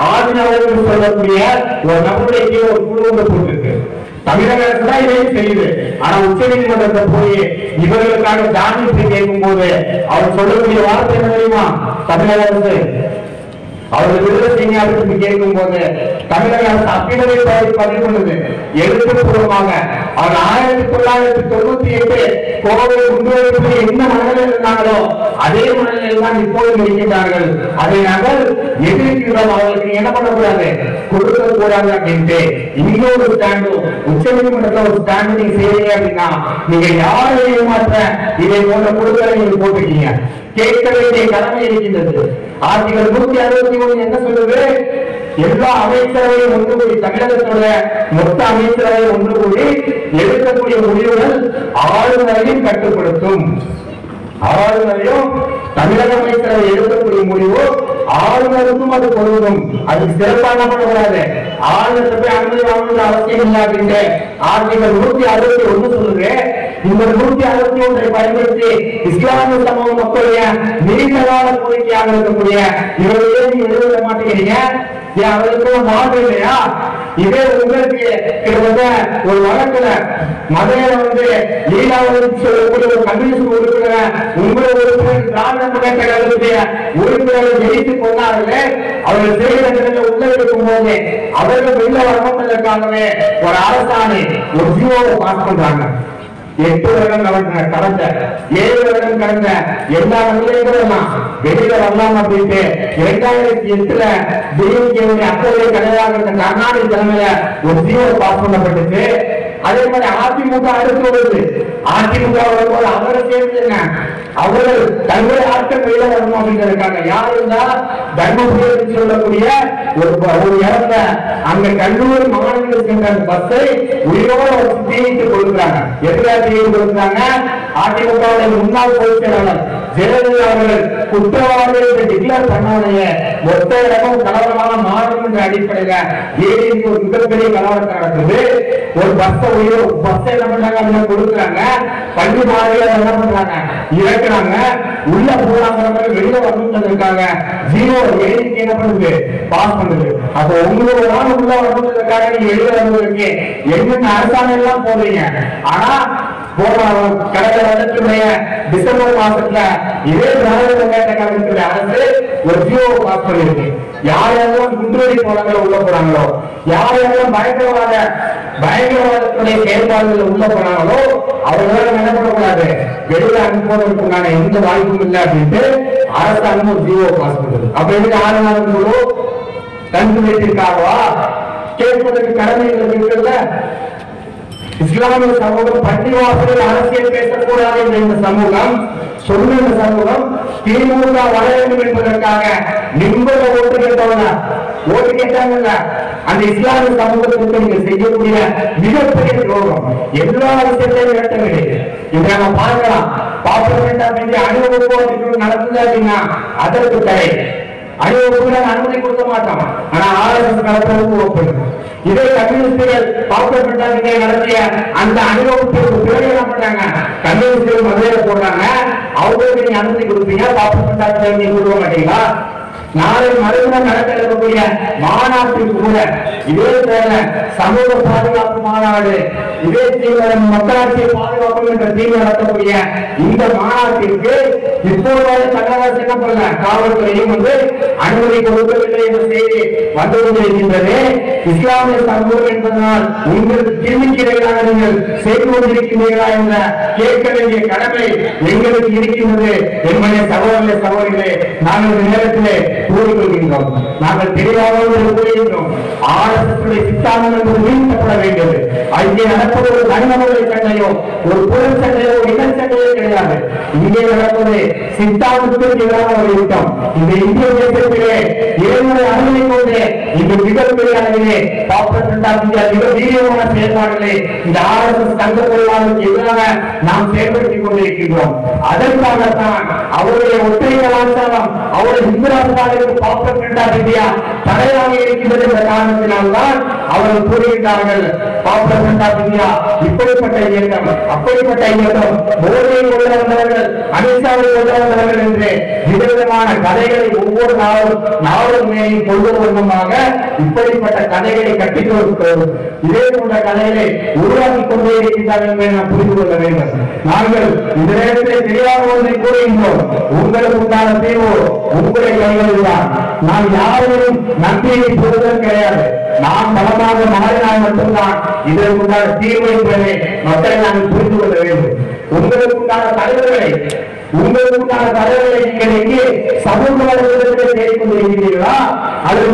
ஆதரவு சொல்லக்கூடிய ஒரு நபருடைய ஒரு குழு ஒன்று போட்டிருக்கு. தமிழக அரசு தான் இதையும் செய்யுது. ஆனா உச்ச நீதிமன்றத்தை போய் இவர்களுக்காக ஜாமீன் கேட்கும் போது அவர் சொல்லக்கூடிய வார்த்தை என்ன தெரியுமா? தமிழக அரசு அவர்கள் விடுதலை செய்ய கேட்கும் போது தமிழக அரசு அப்பீடவை பதிவு பண்ணுது எழுத்துப்பூர்வமாக. அவர் 1998 கோவை முன்வைப்பு என்ன மனநிலை இருந்தாங்களோ அதே மனநிலையில் தான் இப்போது இருக்கின்றார்கள். அதை நாங்கள் எதிர்க்கிறோம். அவர்களுக்கு என்ன பண்ணக்கூடாது, கொடுக்க கூடாது அப்படின்ட்டு இன்னொரு ஸ்டாண்டு உச்ச நீதிமன்றத்தில் ஒரு ஸ்டாண்டு நீங்க செய்யறீங்க அப்படின்னா நீங்க யாரை ஏமாற்ற இதை போன்ற கொடுக்கலை நீங்க போட்டுக்கீங்க. கேட்க வேண்டிய கடமை இருக்கின்றது. ஆர்டிகல் 161 என்ன சொல்லுது? எல்லா அமைச்சரவையும் ஒன்று கூடி, தமிழகத்தோட மொத்த அமைச்சரவை ஒன்று கூடி எடுக்கக்கூடிய முடிவுகள் ஆளுநரையும் கட்டுப்படுத்தும். ஆளுநரையும் தமிழக அமைச்சரவை எடுக்கக்கூடிய முடிவு ஆளுநருக்கும் அது பொருந்தும். அதுக்கு சிறப்பாக பண்ணக்கூடாது. ஆளுநர் போய் அனுமதி வாங்கணும்னு அவசியம் இல்லை அப்படின்னு ஆர்டிகல் 161 சொல்லுது. இந்த 161 பயன்படுத்தி இஸ்லாமிய சமூக மக்களுடைய நீண்டகால கோரிக்கையாக இருக்கக்கூடிய இவர்களே நீங்க எழுத மாட்டேங்கிறீங்க. அவர்களுக்கு மாற்று இல்லையா? இதே உங்களுக்கு கிட்டத்தட்ட ஒரு வழக்குல மதுரையில வந்து லீலாவதி சொல்லக்கூடிய ஒரு கம்யூனிஸ்ட் உறுப்பினர் உங்களுடைய உறுப்பினர் திராவிட முன்னேற்ற கழகத்துடைய உறுப்பினர்கள் ஜெயித்து கொண்டார்களே, அவர்கள் செய்த உள்ள இருக்கும் போது அவர்கள் வெளில வரணுன்றதற்காகவே ஒரு அரசாணை ஒரு ஜியோவை பாஸ் பண்றாங்க. 8 வருடம் கடந்த 7 வருடம் கடந்த எல்லா நிலைகளும் வெளியில வரலாம் அப்படின்ட்டு 2008 டிஎம்கேவுடைய அப்போதைய தலைவராக கருணாநிதி தலைமையில ஒரு ஜியோ பாஸ் பண்ணப்பட்டுச்சு. அதே மாதிரி அதிமுக அடுத்து வருது. அதிமுக வரும்போது அவரை சேர்ந்துங்க அவர்கள் தங்களுடைய ஆட்கள் வெளியில வரணும் அப்படின்றதுக்காக யார் இருந்தா தர்மபுரி சொல்லக்கூடிய ஒரு இடத்துல அங்க கல்லூரி மாணவர்கள் சென்ற பஸ்ஸை உயிரோடு தீயிட்டு கொடுக்குறாங்க. எதிராக தீயிட்டு கொடுக்குறாங்க. அதிமுக முன்னாள் பொதுச் செயலாளர் ஜெயலலிதா அவர்கள் குற்றவாளிகள் டிக்ளேர் பண்ணாதைய மொத்த இடமும் கலவரமாக மாறும் என்ற அடிப்படையில ஏடிக்கு ஒரு மிகப்பெரிய கலவரத்தை நடக்குது. ஒரு பஸ்ஸை என்ன பண்றாங்க கொடுக்குறாங்க. பள்ளி மாணவர்கள் என்ன பண்றாங்க இறக்குறாங்க. உள்ள போறாங்க வெளியில வரணுன்றதுக்காக ஜீரோ ஏடிக்கு என்ன பண்ணுது பாஸ் பண்ணுது. அப்போ உங்களோட உள்ள வரணுன்றதுக்காக நீங்க வெளியில வருவதற்கு என்னென்ன அரசாங்கம் எல்லாம் போடுறீங்க. ஆனா கடந்த வருடத்துடைய டிசம்பர் மாசத்துல இதே திராவிட முன்னேற்ற கழகத்துடைய அரசு ஒரு ஜியோ பாஸ் பண்ணிருக்கு. யாரெல்லாம் குண்டுவெடி போலங்களை உள்ள போறாங்களோ, யாரெல்லாம் பயங்கரவாதத்துடைய செயல்பாடுகள் உள்ள போனாங்களோ அவர்களால் என்ன பண்ணக்கூடாது, வெளியில அனுப்புவதற்குண்டான எந்த வாய்ப்பும் இல்லை அப்படின்ட்டு அரசாங்கம் ஒரு ஜியோ பாஸ் பண்ணுது. அப்ப எதுக்கு 6 நாளுக்கு குழு தந்து வைத்திருக்காகவா கேட்பதற்கு கடமைகள் இருக்கிறத? இஸ்லாமிய சமூகம் பள்ளிவாசலில் அரசியல் பேசக்கூடாது என்ற இந்த சமூகம் சொன்ன இந்த சமூகம் திமுக வர வேண்டும் என்பதற்காக நிம்மத ஓட்டு கேட்டவங்க ஓட்டு கேட்டாங்கல்ல, அந்த இஸ்லாமிய சமூகத்திற்கு நீங்க செய்யக்கூடிய மிகப்பெரிய துரோகம். எல்லா விஷயத்தையும் கேட்ட வேண்டியது இதை நம்ம பார்க்கலாம். பார்ப்போம் அப்படின்னு அனுபவம் நடக்குது அப்படின்னா அதற்கு தடை, அனுபவம் அனுமதி கொடுக்க மாட்டோம். ஆனா RSS நடத்துறதுக்கு ஓப்பன். இதே கம்யூனிஸ்டுகள் பாப்பப்பட்டாங்க நடத்திய அந்த அனுபவத்திற்கு பிறகு என்ன பண்ணாங்க, கம்யூனிஸ்டுகள் மதுரையில போடுறாங்க, அவங்களுக்கு நீங்க அனுமதி கொடுப்பீங்க, பாப்பப்பட்டாங்க நீங்க கொடுக்க மாட்டீங்களா? நாளை மறுபடியும் நடக்க இருக்கக்கூடிய மாநாட்டிற்கு கூட இதே போல சமூக பாதுகாப்பு மாநாடு, இதே மக்களாட்சியை பாதுகாப்பு என்ற தீர்வு நடத்தக்கூடிய இந்த மாநாட்டிற்கு இப்போது தமிழக என்ன பண்ணல, காவல்துறையும் அனுமதி கொடுக்கவில்லை என்ற செய்தி வந்து கொண்டிருக்கின்றது. இஸ்லாமிய சமூகம் என்பதனால் உங்களுக்கு திரும்பிக்கிறீர்களாக நீங்கள் செய்து கொண்டிருக்கிறீர்களா என்ற கேட்க வேண்டிய கடமை எங்களுக்கு இருக்கின்றது என்பதை சகோதரர்களே நாங்கள் இந்த நேரத்திலே கூறிக்கொள்கின்றோம். நாங்கள் தெளிவாக கூறுகின்றோம், RSS சித்தாந்தம் என்பது வீழ்த்தப்பட வேண்டியது. அங்கே நடப்பது ஒரு தனிநபர்களை சண்டையோ ஒரு பொருள் சண்டையோ இன சண்டையோ கிடையாது. இங்கே நடப்பது சித்தாந்தத்திற்கு எதிரான ஒரு யுத்தம். இந்த இந்திய தேசத்திலே இறைவனை அனுமதி கொண்டு இந்த மிகப்பெரிய அளவிலே மிக வீரியமான செயல்பாடுகளை இந்த RSS தங்க கொள்ளாதற்கு எதிராக நாம் செயல்படுத்திக் கொண்டிருக்கின்றோம். அதற்காகத்தான் அவருடைய ஒற்றை கலாச்சாரம் அவருடைய இந்து ராஷ்டிரங்களுக்கு இந்தியா தடையாக இருக்கின்றது என்ற காரணத்தினால்தான் அவர்கள் கூறுகின்றார்கள் இந்தியா இப்படிப்பட்ட இயக்கம் அப்படிப்பட்ட இயக்கம் மோடியை கொண்டு வந்தவர்கள் அமித்ஷாவை கொண்டு வந்தவர்கள் என்று விதவிதமான கதைகளை ஒவ்வொரு நாளும் கொண்டு வந்தமாக இப்படிப்பட்ட கதைகளை கட்டிக் கொடுக்கிறோம். இதே போன்ற கதைகளை உருவாக்கி கொண்டே இருக்கின்றார்கள் என்பதை நாம் புரிந்து கொள்ள வேண்டும். நாங்கள் இந்த நேரத்தில் தெரியாத ஒன்றை கூறுகின்றோம், உங்களுக்கு உண்டான தீர்வு உங்களுடைய கைகளில் தான். நாம் யாரையும் நம்பிக்கை பெறுவதும் கிடையாது. நாம் பலமாக மாறினால் மட்டும்தான் இதற்குண்டான தீர்வை என்பதை மக்களை நாங்கள் புரிந்து கொள்ள வேண்டும். உங்களுக்குண்டான தலைவர்களை நீங்கள் எங்கே சமூக வலைதளத்தில் தேடிக்கொண்டிருக்கிறீர்களா அல்லது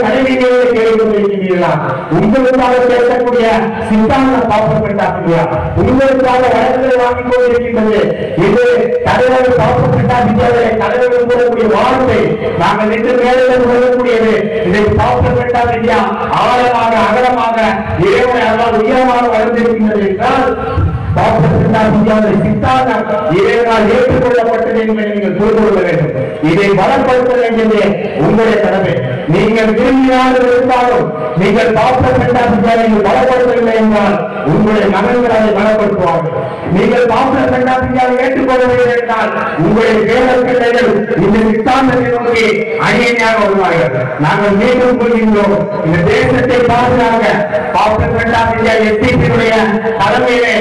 கலைவீதிகளை தேடிக்கொண்டிருக்கிறீர்களா? உங்களுக்காக பேசக்கூடிய சித்தாந்த பாப்பப்பட்டாசியா உங்களுக்காக வழக்குகளை வாங்கிக் கொண்டிருக்கின்றது. இது தலைவர் பாப்பப்பட்டாசியாவை தலைவர்கள் கூறக்கூடிய வார்த்தை நாங்கள் நின்று மேலும் சொல்லக்கூடியது. இதை பாப்பப்பட்டாசியா ஆழமாக அகலமாக இறைவனை அல்லால் உயரமாக வளர்ந்திருக்கின்றது என்றால் ஏற்றுக்கொள்ளப்பட்டது என்பதை நீங்கள் புரிந்து கொள்ள வேண்டும். இதை பலப்படுத்த வேண்டியது உங்களுடைய கடமை. நீங்கள் விரும்பினாலும் இருந்தாலும் நீங்கள் பலப்படுத்தவில்லை என்றால் உங்களுடைய மகன்கள் அதை பலப்படுத்துவார்கள். நீங்கள் ஏற்றுக்கொள்ளவில்லை என்றால் உங்களுடைய பேரப்பிள்ளைகள் இந்த சித்தாந்தத்தை நோக்கி அணியணியாக வருவார்கள். நாங்கள் மீண்டும் கூறுகின்றோம், இந்த தேசத்தை பாதுகாக்க எஸ்டிபியுடைய தலைமையிலே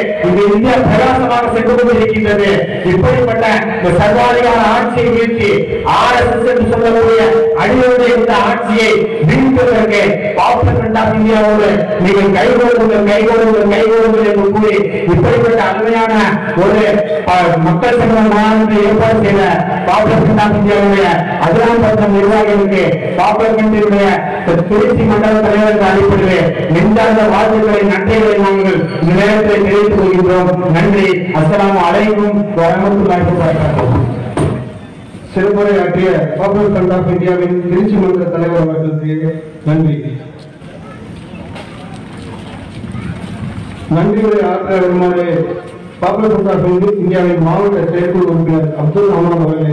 இந்தியா பிரகாசமாக சென்று கொண்டிருக்கின்றது. இப்படிப்பட்ட இந்த சர்வாதிகார ஆட்சியை வீழ்த்தி RSS என்று சொல்லக்கூடிய அடியோடைய இந்த ஆட்சியை வீழ்த்துவதற்கு இந்தியாவோடு நீங்கள் கைகோடுங்கள் என்று கூறி இப்படிப்பட்ட அருமையான ஒரு மக்கள் சங்க மாநாட்டை ஏற்பாடு செய்த இந்தியாவுடைய அதிராம்பட்டம் நிர்வாகிகளுக்கு திருச்சி மண்டல தலைவர்கள் அடிப்படையில் நெஞ்சார்ந்த வாழ்த்துக்களை நன்றிகளை நாங்கள் இந்த நேரத்தில் தெரிவித்துக் கொள்கின்றோம். நன்றி. அஸ்ஸலாமு அலைக்கும் வரஹ்மத்துல்லாஹி வபரகாத்துஹு. சிறப்புரையாற்றிய பாப்புலர் ஃப்ரண்ட் ஆஃப் இந்தியாவின் திருச்சி மண்டல தலைவர் அவர்களுக்கு நன்றி. நன்றியுரை ஆற்ற வருமாறு பாப்புலர் ஃப்ரண்ட் ஆஃப் இந்தியாவின் மாவட்ட செயற்குழு உறுப்பினர் அப்துல் ரஹ்மான் அவர்களை